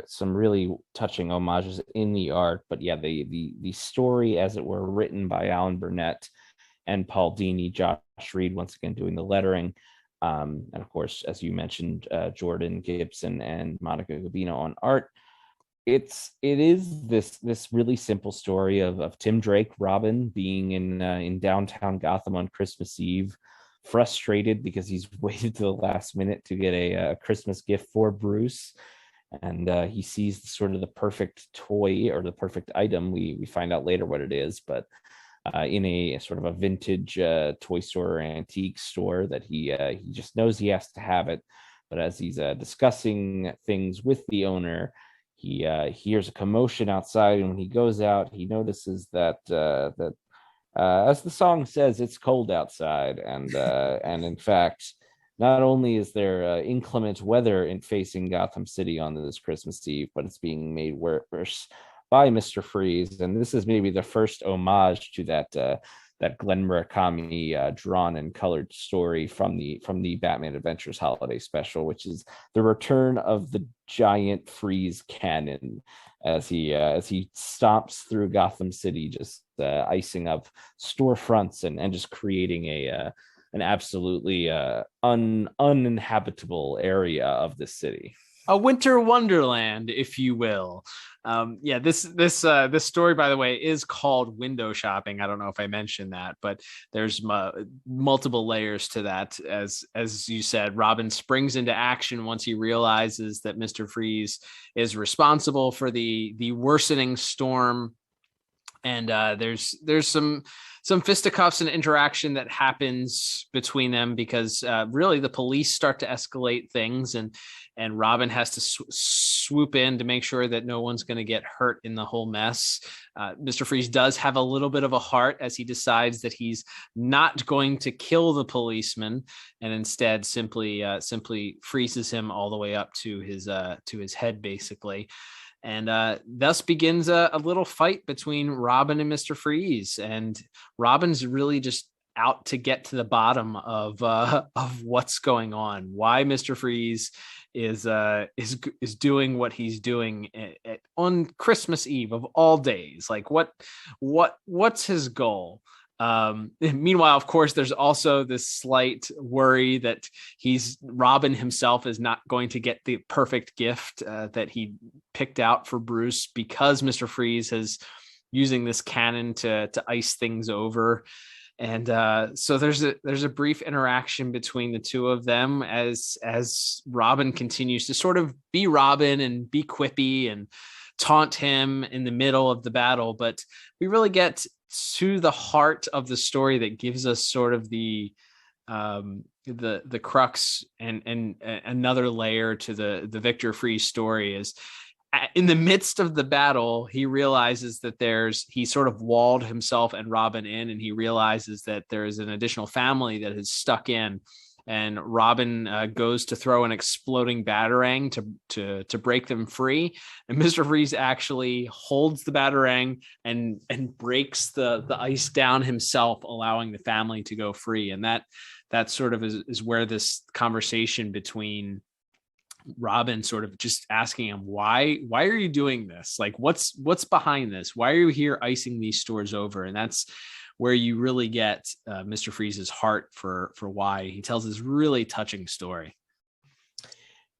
some really touching homages in the art, but yeah, the story, as it were, written by Alan Burnett and Paul Dini, Josh Reed once again doing the lettering, and of course, as you mentioned, Jordan Gibson and Monica Kubina on art. It is this really simple story of Tim Drake, Robin, being in downtown Gotham on Christmas Eve, frustrated because he's waited to the last minute to get a Christmas gift for Bruce, and he sees sort of the perfect toy, or the perfect item. We find out later what it is, but in a sort of a vintage toy store or antique store that he just knows he has to have it. But as he's discussing things with the owner, he hears a commotion outside, and when he goes out, he notices that as the song says, it's cold outside, and in fact, not only is there inclement weather facing Gotham City on this Christmas Eve, but it's being made worse by Mr. Freeze. And this is maybe the first homage to that Glen Murakami drawn and colored story from the Batman Adventures holiday special, which is the return of the giant Freeze cannon as he stomps through Gotham City, just icing up storefronts and just creating an absolutely uninhabitable area of the city. A winter wonderland, if you will. This story, by the way, is called Window Shopping. I don't know if I mentioned that, but there's multiple layers to that. As you said, Robin springs into action once he realizes that Mr. Freeze is responsible for the worsening storm. And there's some some fisticuffs and interaction that happens between them because really the police start to escalate things, and Robin has to swoop in to make sure that no one's going to get hurt in the whole mess. Mr. Freeze does have a little bit of a heart as he decides that he's not going to kill the policeman, and instead simply freezes him all the way up to his head, basically. And thus begins a little fight between Robin and Mr. Freeze. And Robin's really just out to get to the bottom of what's going on, why Mr. Freeze is doing what he's doing on Christmas Eve of all days. Like what's his goal? Meanwhile, of course, there's also this slight worry that Robin himself is not going to get the perfect gift that he picked out for Bruce, because Mr. Freeze is using this cannon to ice things over. And so there's a brief interaction between the two of them as Robin continues to sort of be Robin and be quippy and taunt him in the middle of the battle. But we really get to the heart of the story that gives us sort of the crux and another layer to the Victor Freeze story. Is in the midst of the battle, he realizes that he sort of walled himself and Robin in, and he realizes that there is an additional family that is stuck in. And Robin goes to throw an exploding batarang to break them free. And Mr. Freeze actually holds the batarang and breaks the ice down himself, allowing the family to go free. And that sort of is where this conversation between Robin sort of just asking him, why are you doing this? Like, what's behind this? Why are you here icing these stores over? And that's where you really get Mr. Freeze's heart for why. He tells this really touching story.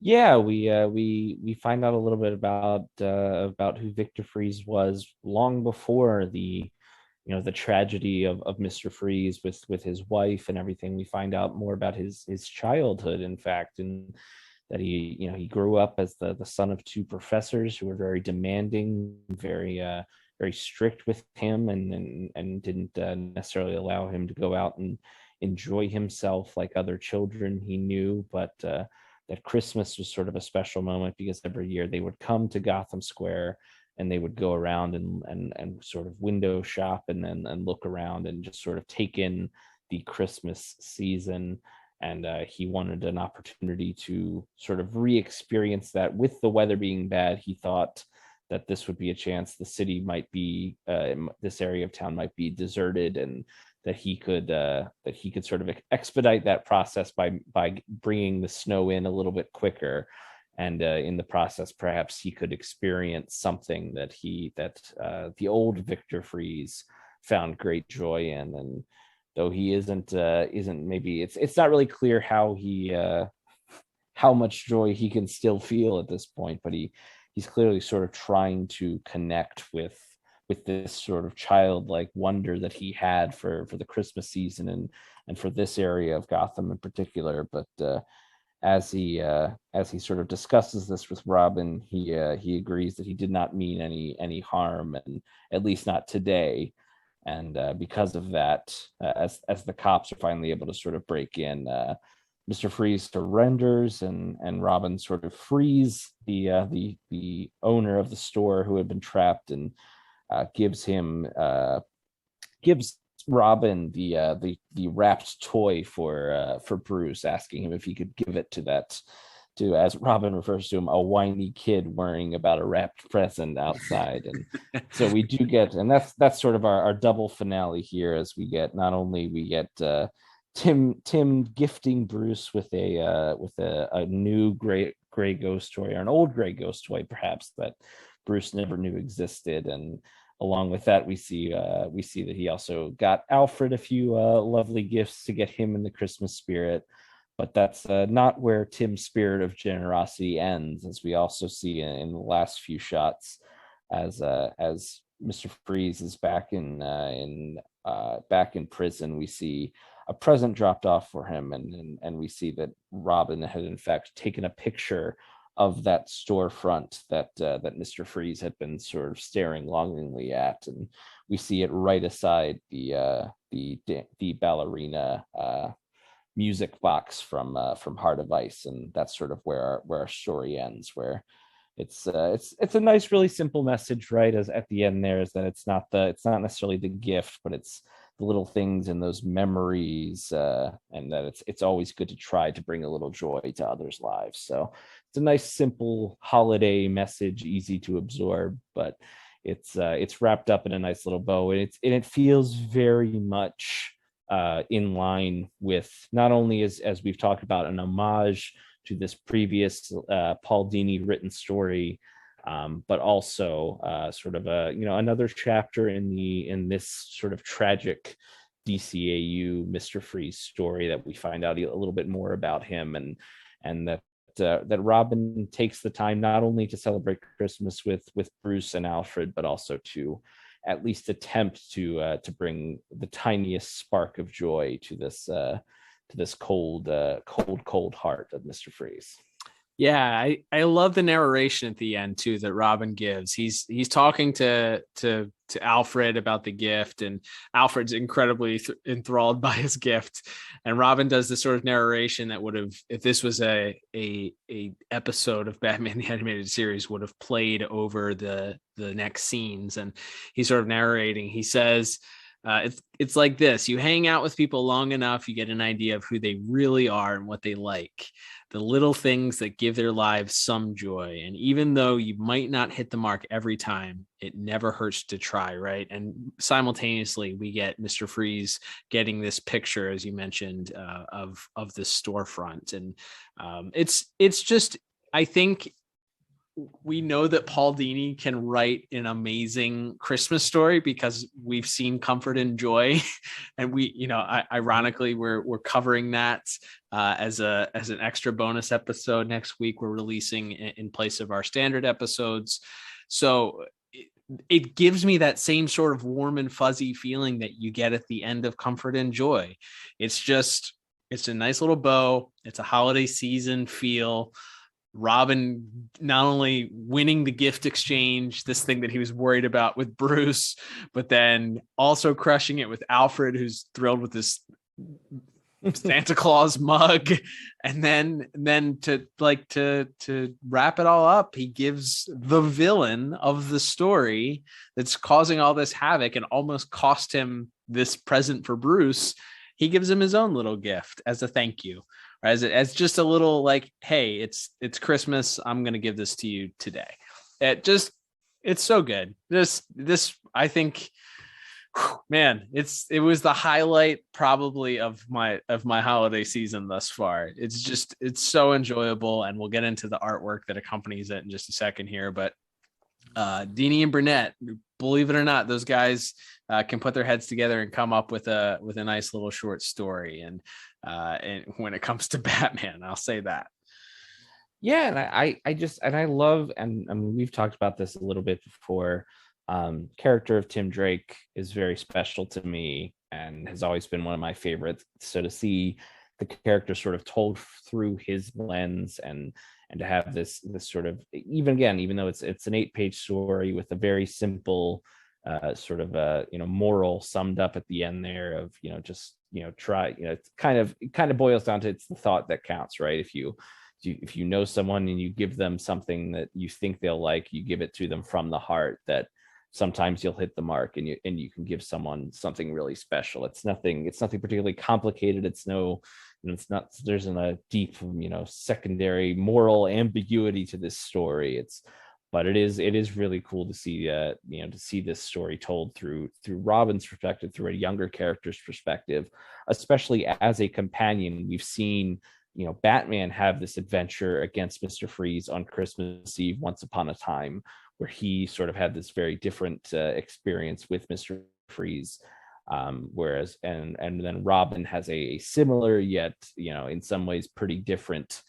Yeah, we find out a little bit about who Victor Freeze was long before the tragedy of Mr. Freeze with his wife and everything. We find out more about his childhood, in fact, and that he grew up as the son of two professors who were very demanding, very strict with him, and didn't necessarily allow him to go out and enjoy himself like other children he knew. But that Christmas was sort of a special moment because every year they would come to Gotham Square and they would go around and sort of window shop and look around and just sort of take in the Christmas season. And he wanted an opportunity to sort of re-experience that. With the weather being bad, he thought that this would be a chance. The city might be, this area of town might be deserted, and that he could sort of expedite that process by bringing the snow in a little bit quicker. And in the process, perhaps he could experience something that the old Victor Freeze found great joy in. And though he isn't maybe it's not really clear how much joy he can still feel at this point, but he's clearly sort of trying to connect with this sort of childlike wonder that he had for the Christmas season and for this area of Gotham in particular. But as he sort of discusses this with Robin, he agrees that he did not mean any harm, and at least not today. And because of that, as the cops are finally able to sort of break in, Mr. Freeze surrenders, and Robin sort of frees the owner of the store who had been trapped, and gives Robin the wrapped toy for Bruce, asking him if he could give it to, as Robin refers to him, a whiny kid worrying about a wrapped present outside. And so we do get, and that's sort of our double finale here, as we get Tim gifting Bruce with a new gray ghost toy, or an old gray ghost toy perhaps, that Bruce never knew existed. And along with that, we see that he also got Alfred a few lovely gifts to get him in the Christmas spirit. But that's not where Tim's spirit of generosity ends, as we also see in the last few shots, as Mr. Freeze is back in prison. We see a present dropped off for him, and we see that Robin had in fact taken a picture of that storefront that Mr. Freeze had been sort of staring longingly at, and we see it right aside the ballerina music box from Heart of Ice, and that's sort of where our story ends. Where it's a nice, really simple message, right? As at the end there is that it's not necessarily the gift, but it's the little things and those memories, and that it's always good to try to bring a little joy to others' lives. So it's a nice, simple holiday message, easy to absorb, but it's wrapped up in a nice little bow, and it feels very much in line with not only as we've talked about an homage to this previous Paul Dini written story, but also sort of another chapter in this sort of tragic DCAU Mr. Freeze story that we find out a little bit more about him, and that Robin takes the time not only to celebrate Christmas with Bruce and Alfred, but also to at least attempt to bring the tiniest spark of joy to this cold heart of Mr. Freeze. Yeah, I love the narration at the end too that Robin gives. He's talking to Alfred about the gift, and Alfred's incredibly enthralled by his gift. And Robin does this sort of narration that would have, if this was a episode of Batman the Animated Series, would have played over the next scenes. And he's sort of narrating. He says, it's like this: you hang out with people long enough, you get an idea of who they really are and what they like, the little things that give their lives some joy. And even though you might not hit the mark every time, it never hurts to try, right? And simultaneously, we get Mr. Freeze getting this picture, as you mentioned, of the storefront. And it's just, I think we know that Paul Dini can write an amazing Christmas story because we've seen Comfort and Joy, and ironically, we're covering that as an extra bonus episode next week. We're releasing in place of our standard episodes, so it gives me that same sort of warm and fuzzy feeling that you get at the end of Comfort and Joy. It's a nice little bow. It's a holiday season feel. Robin not only winning the gift exchange, this thing that he was worried about with Bruce, but then also crushing it with Alfred, who's thrilled with this Santa Claus mug. And then to wrap it all up, he gives the villain of the story that's causing all this havoc and almost cost him this present for Bruce. He gives him his own little gift as a thank you. As just a little like, hey, it's Christmas, I'm gonna give this to you today. It's so good. This I think, man, it was the highlight probably of my holiday season thus far. It's so enjoyable, and we'll get into the artwork that accompanies it in just a second here. But Dini and Burnett, believe it or not, those guys can put their heads together and come up with a nice little short story. And when it comes to Batman, I'll say that. Yeah, and I love, and I mean, we've talked about this a little bit before. Character of Tim Drake is very special to me and has always been one of my favorites. So to see the character sort of told through his lens, and to have this sort of, even though it's an 8-page story with a very simple sort of moral summed up at the end there of try, it kind of boils down to, it's the thought that counts, right? If you know someone and you give them something that you think they'll like, you give it to them from the heart, that sometimes you'll hit the mark and you can give someone something really special. It's nothing particularly complicated. There's a deep, secondary moral ambiguity to this story. But it is really cool to see, to see this story told through Robin's perspective, through a younger character's perspective, especially as a companion. We've seen, Batman have this adventure against Mr. Freeze on Christmas Eve once upon a time, where he sort of had this very different experience with Mr. Freeze. Whereas, and then Robin has a similar yet, in some ways pretty different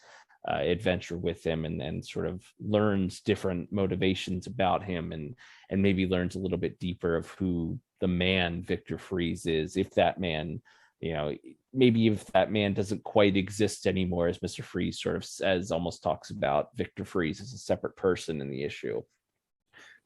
adventure with him, and sort of learns different motivations about him, and maybe learns a little bit deeper of who the man Victor Freeze is, if that man maybe if that man doesn't quite exist anymore, as Mr. Freeze sort of says, almost talks about Victor Freeze as a separate person in the issue.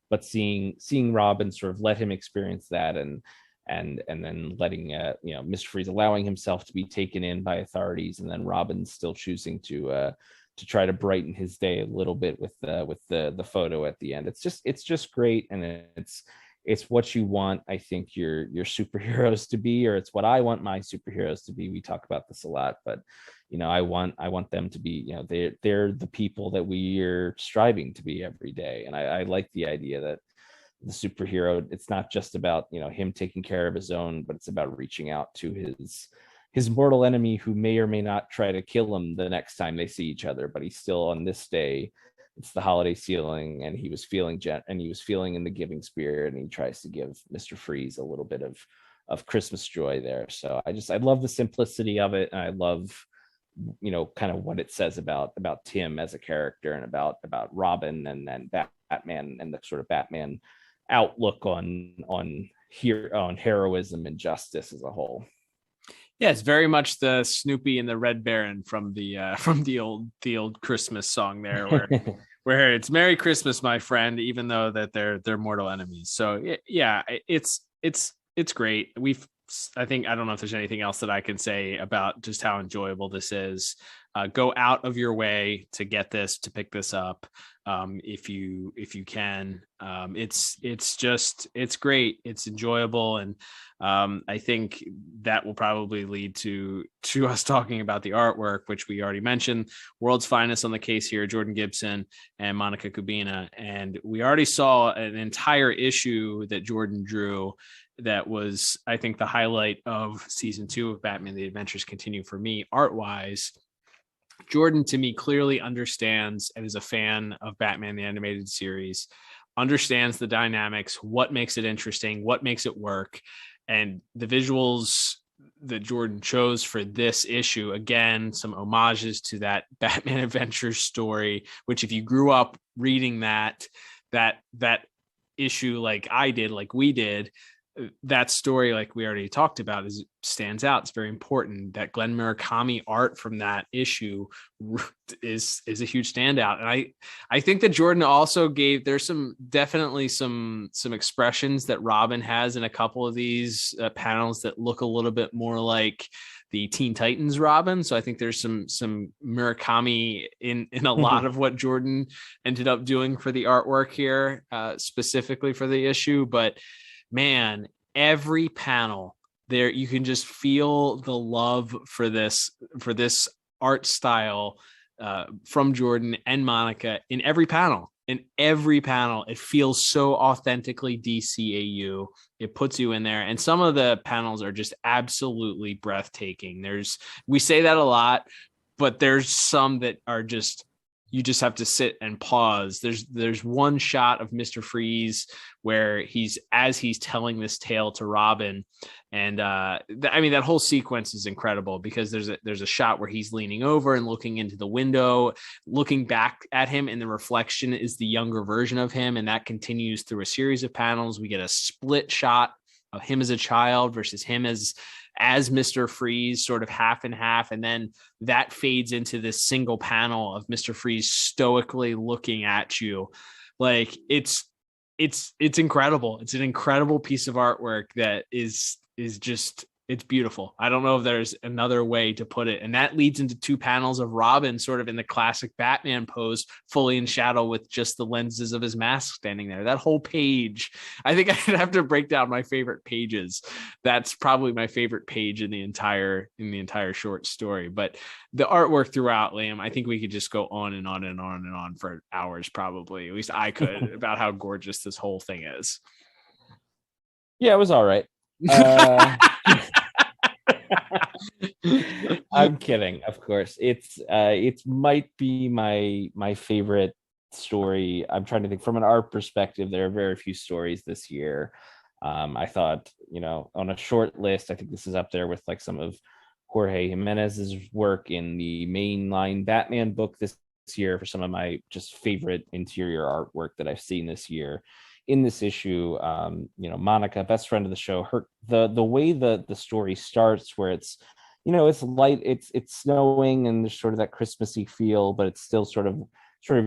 But seeing Robin sort of let him experience that, and then letting Mr. Freeze allowing himself to be taken in by authorities, and then Robin still choosing to try to brighten his day a little bit with the photo at the end. It's just great, and it's what you want, I think, your superheroes to be, or it's what I want my superheroes to be. We talk about this a lot, but I want them to be, they're the people that we are striving to be every day. And I like the idea that the superhero, it's not just about him taking care of his own, but it's about reaching out to his mortal enemy, who may or may not try to kill him the next time they see each other, but he's still, on this day, it's the holiday ceiling, and he was feeling in the giving spirit, and he tries to give Mr. Freeze a little bit of Christmas joy there. So I love the simplicity of it, and I love kind of what it says about Tim as a character, and about Robin and Batman, and the sort of Batman outlook on heroism and justice as a whole. Yeah, it's very much the Snoopy and the Red Baron from the old Christmas song there, where it's Merry Christmas, my friend, even though that they're mortal enemies. So yeah, it's great. I don't know if there's anything else that I can say about just how enjoyable this is. Go out of your way to get this, to pick this up, if you can. It's great. It's enjoyable, and I think that will probably lead to us talking about the artwork, which we already mentioned. World's finest on the case here, Jordan Gibson and Monica Kubina, and we already saw an entire issue that Jordan drew. That was, I think, the highlight of season 2 of Batman: The Adventures Continue for me, art-wise. Jordan, to me, clearly understands and is a fan of Batman the Animated Series, understands the dynamics, what makes it interesting, what makes it work. And the visuals that Jordan chose for this issue, again, some homages to that Batman Adventures story, which if you grew up reading that issue like I did, like we did, that story, like we already talked about, stands out. It's very important. That Glen Murakami art from that issue is a huge standout. And I think that Jordan also there's definitely some expressions that Robin has in a couple of these panels that look a little bit more like the Teen Titans Robin. So I think there's some Murakami in a lot of what Jordan ended up doing for the artwork here, specifically for the issue. But man, every panel there, you can just feel the love for this art style from Jordan and Monica in every panel. In every panel, it feels so authentically DCAU. It puts you in there, and some of the panels are just absolutely breathtaking. We say that a lot, but there's some that are just, you just have to sit and pause. There's one shot of Mr. Freeze where he's telling this tale to Robin, and that whole sequence is incredible, because there's a shot where he's leaning over and looking into the window, looking back at him, and the reflection is the younger version of him, and that continues through a series of panels. We get a split shot of him as a child versus him as Mr. Freeze, sort of half and half, and then that fades into this single panel of Mr. Freeze stoically looking at you. Like it's incredible. It's an incredible piece of artwork that is just, it's beautiful. I don't know if there's another way to put it. And that leads into 2 panels of Robin sort of in the classic Batman pose, fully in shadow with just the lenses of his mask standing there. That whole page, I think I'd have to break down my favorite pages. That's probably my favorite page in the entire short story. But the artwork throughout, Liam, I think we could just go on and on and on and on for hours, probably. At least I could, about how gorgeous this whole thing is. Yeah, it was all right. I'm kidding, of course. It might be my favorite story. I'm trying to think from an art perspective. There are very few stories this year. I thought, on a short list, I think this is up there with like some of Jorge Jimenez's work in the mainline Batman book this year for some of my just favorite interior artwork that I've seen this year. In this issue, Monica, best friend of the show, the way the story starts, where it's it's light, it's snowing, and there's sort of that Christmassy feel, but it's still sort of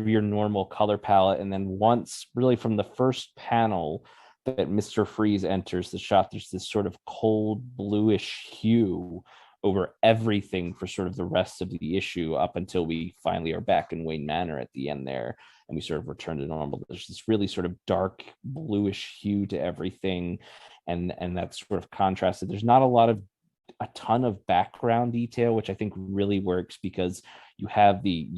your normal color palette. And then once, really from the first panel that Mr. Freeze enters the shot, there's this sort of cold bluish hue over everything for sort of the rest of the issue, up until we finally are back in Wayne Manor at the end there, and we sort of return to normal. There's this really sort of dark bluish hue to everything, and that's sort of contrasted. There's not a ton of background detail, which I think really works, because you have the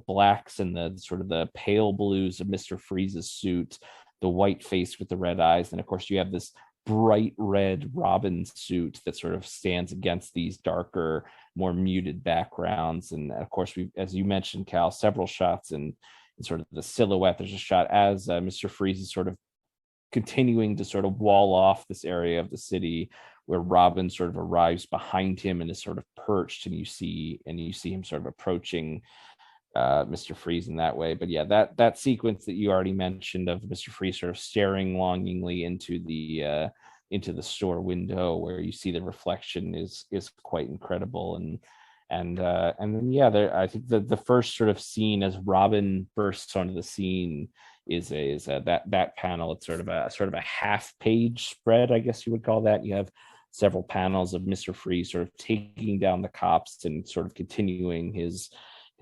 blacks and the sort of the pale blues of Mr. Freeze's suit, the white face with the red eyes, and of course you have this bright red Robin suit that sort of stands against these darker, more muted backgrounds. And of course, we, as you mentioned, Cal, several shots in sort of the silhouette. There's a shot as Mr. Freeze is sort of continuing to sort of wall off this area of the city, where Robin sort of arrives behind him and is sort of perched, and you see him sort of approaching Mr. Freeze in that way. But yeah, that sequence that you already mentioned of Mr. Freeze sort of staring longingly into the store window, where you see the reflection, is quite incredible. And then yeah, I think the first sort of scene as Robin bursts onto the scene is that panel. It's sort of a half page spread, I guess you would call that. You have several panels of Mr. Freeze sort of taking down the cops and sort of continuing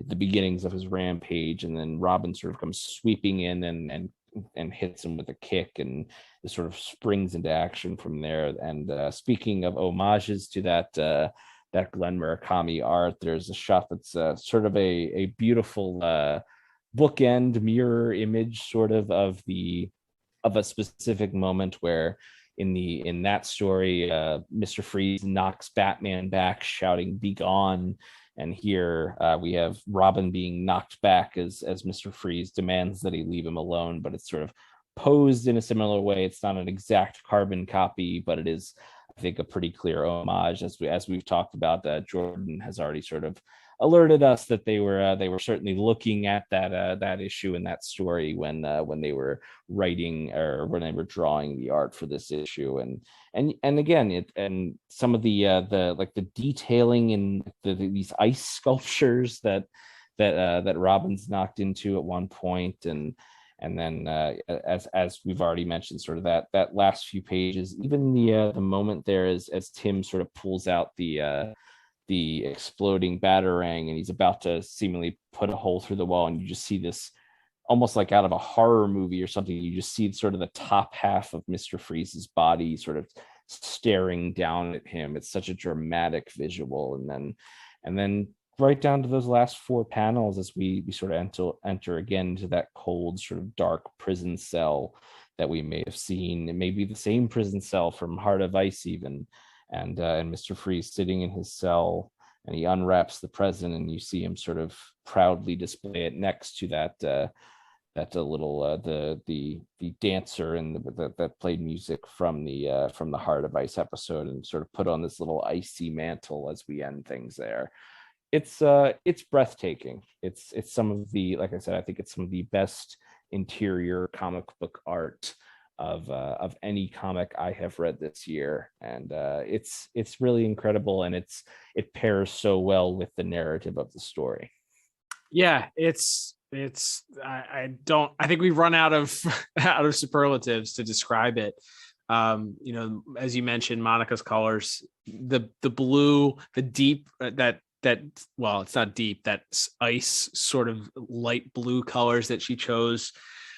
the beginnings of his rampage, and then Robin sort of comes sweeping in and hits him with a kick, and it sort of springs into action from there. And speaking of homages to that Glen Murakami art, there's a shot that's sort of a beautiful bookend mirror image sort of a specific moment, where in that story Mr. Freeze knocks Batman back shouting "Begone," and here we have Robin being knocked back as Mr. Freeze demands that he leave him alone. But it's sort of posed in a similar way. It's not an exact carbon copy, but it is, I think, a pretty clear homage. As we've talked about, Jordan has already sort of alerted us that they were certainly looking at that issue and that story when they were writing, or when they were drawing the art for this issue. And again, and some of the like the detailing in these ice sculptures that Robin's knocked into at one point, and then as we've already mentioned, sort of that last few pages, even the moment there as Tim sort of pulls out the exploding batarang, and he's about to seemingly put a hole through the wall, and you just see this almost like out of a horror movie or something. You just see sort of the top half of Mr. Freeze's body sort of staring down at him. It's such a dramatic visual. And then right down to those last four panels, as we sort of enter again into that cold, sort of dark prison cell that we may have seen. It may be the same prison cell from Heart of Ice even. And Mr. Freeze sitting in his cell, and he unwraps the present, and you see him sort of proudly display it next to that little the dancer and that played music from the Heart of Ice episode, and sort of put on this little icy mantle as we end things there. It's breathtaking. It's some of the, like I said, I think it's some of the best interior comic book art of any comic I have read this year, and it's really incredible, and it pairs so well with the narrative of the story. Yeah, I think we've run out of superlatives to describe it. As you mentioned, Monica's colors, the blue, the deep, well, it's not deep, that's ice sort of light blue colors that she chose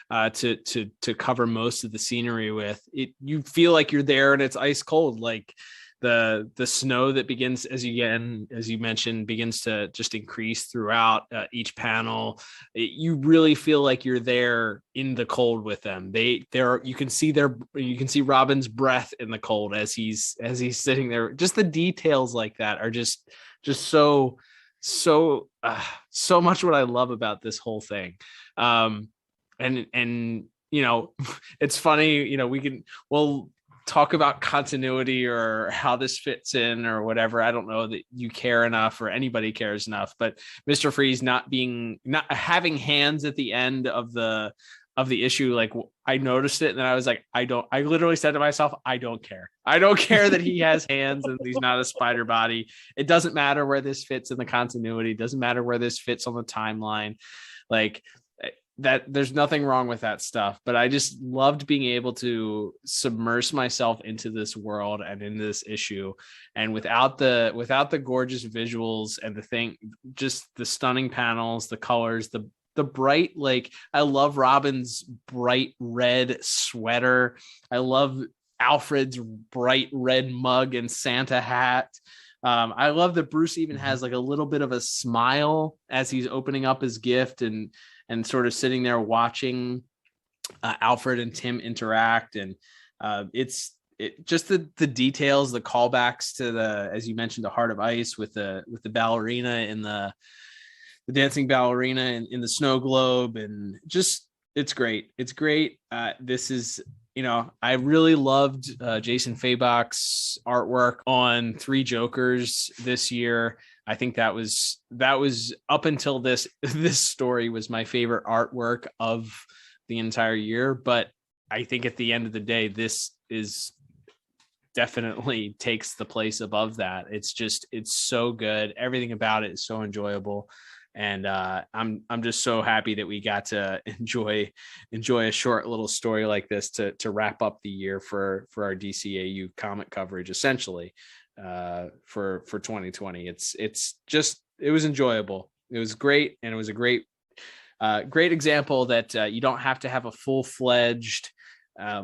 to cover most of the scenery with. It, you feel like you're there and it's ice cold, like the snow that begins, as you mentioned, begins to just increase throughout each panel. You really feel like you're there in the cold with them. You can see Robin's breath in the cold as he's sitting there. Just the details like that are just so much what I love about this whole thing. And it's funny, we'll talk about continuity or how this fits in or whatever. I don't know that you care enough or anybody cares enough, but Mr. Freeze not having hands at the end of the of the issue, like I noticed it and then I was like, I literally said to myself, I don't care that he has hands and he's not a spider body. It doesn't matter where this fits in the continuity. It doesn't matter where this fits on the timeline. Like that, there's nothing wrong with that stuff, but I just loved being able to submerge myself into this world and in this issue. And without the gorgeous visuals and just the stunning panels, the colors, the bright, like I love Robin's bright red sweater. I love Alfred's bright red mug and Santa hat. I love that Bruce even has like a little bit of a smile as he's opening up his gift and sort of sitting there watching Alfred and Tim interact. And it's just the details, the callbacks to the, as you mentioned, the Heart of Ice with the ballerina in the dancing ballerina in the snow globe. And just, it's great. It's great. This is, I really loved Jason Fabok's artwork on Three Jokers this year. I think that was up until this story was my favorite artwork of the entire year. But I think at the end of the day, this is definitely takes the place above that. It's so good. Everything about it is so enjoyable. And I'm just so happy that we got to enjoy a short little story like this to wrap up the year for our DCAU comic coverage, essentially, for 2020. It was enjoyable. It was great, and it was a great example that you don't have to have a full-fledged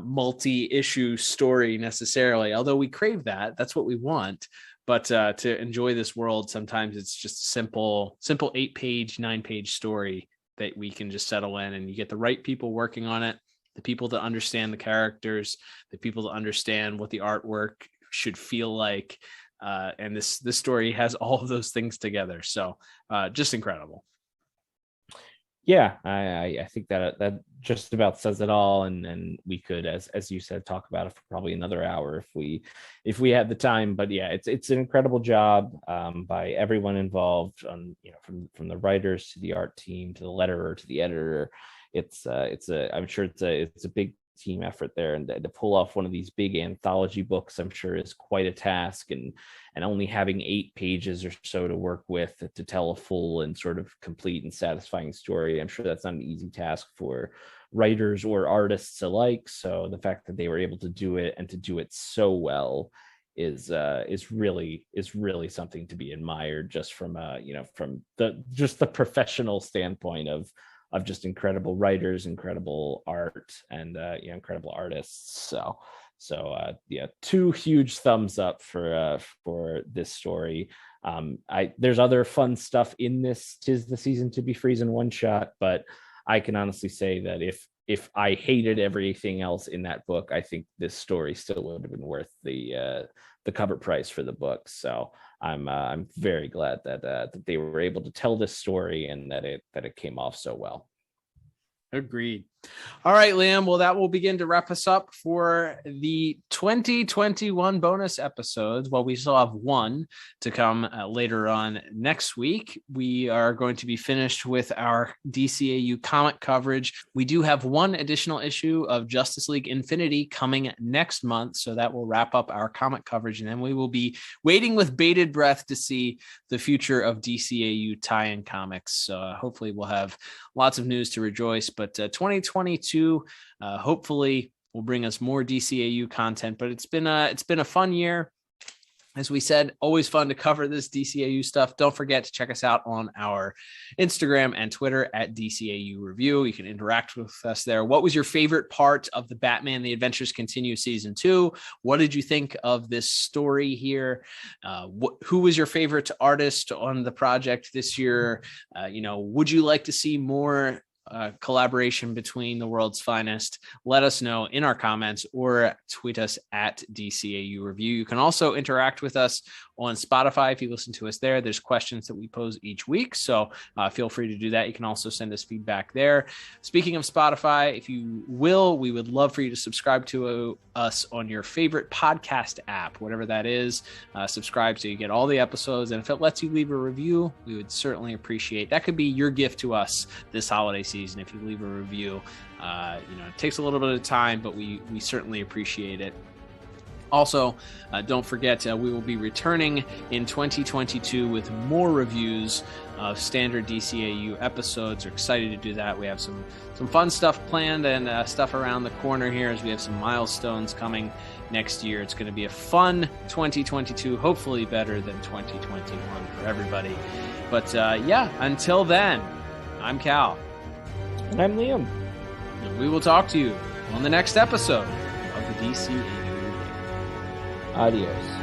multi-issue story necessarily, although we crave that. That's what we want. But to enjoy this world, sometimes it's just a simple 8-page, 9-page story that we can just settle in, and you get the right people working on it, the people that understand the characters, the people that understand what the artwork should feel like. And this story has all of those things together. So just incredible. Yeah, I think that just about says it all, and we could, as you said, talk about it for probably another hour if we had the time. But yeah, it's an incredible job by everyone involved, on from the writers to the art team to the letterer to the editor. I'm sure it's a big team effort there, and to pull off one of these big anthology books, I'm sure is quite a task, and only having 8 pages or so to work with to tell a full and sort of complete and satisfying story, I'm sure that's not an easy task for writers or artists alike. So the fact that they were able to do it, and to do it so well, is really something to be admired, just from the professional standpoint of just incredible writers, incredible art, and incredible artists. So yeah, 2 huge thumbs up for this story. There's other fun stuff in this "'Tis the Season to Be Freezin" one shot, but I can honestly say that if I hated everything else in that book, I think this story still would have been worth the cover price for the book. So I'm very glad that they were able to tell this story, and that it came off so well. Agreed. All right, Liam. Well, that will begin to wrap us up for the 2021 bonus episodes. Well, we still have one to come later on next week. We are going to be finished with our DCAU comic coverage. We do have one additional issue of Justice League Infinity coming next month, so that will wrap up our comic coverage, and then we will be waiting with bated breath to see the future of DCAU tie-in comics. So hopefully we'll have lots of news to rejoice, but 2022 hopefully will bring us more DCAU content. But it's been a fun year. As we said, always fun to cover this DCAU stuff. Don't forget to check us out on our Instagram and Twitter at DCAU Review. You can interact with us there. What was your favorite part of the Batman The Adventures Continue Season 2? What did you think of this story here? Who was your favorite artist on the project this year? Would you like to see more collaboration between the world's finest? Let us know in our comments or tweet us at DCAU Review. You can also interact with us on Spotify. If you listen to us there, there's questions that we pose each week. So feel free to do that. You can also send us feedback there. Speaking of Spotify, if you will, we would love for you to subscribe to us on your favorite podcast app, whatever that is. Subscribe so you get all the episodes. And if it lets you leave a review, we would certainly appreciate that. Could be your gift to us this holiday season if you leave a review. It takes a little bit of time, but we certainly appreciate it. Also, don't forget, we will be returning in 2022 with more reviews of standard DCAU episodes. We're excited to do that. We have some fun stuff planned and stuff around the corner here as we have some milestones coming next year. It's going to be a fun 2022, hopefully better than 2021 for everybody. But until then, I'm Cal. And I'm Liam. And we will talk to you on the next episode of the DCAU. Adios.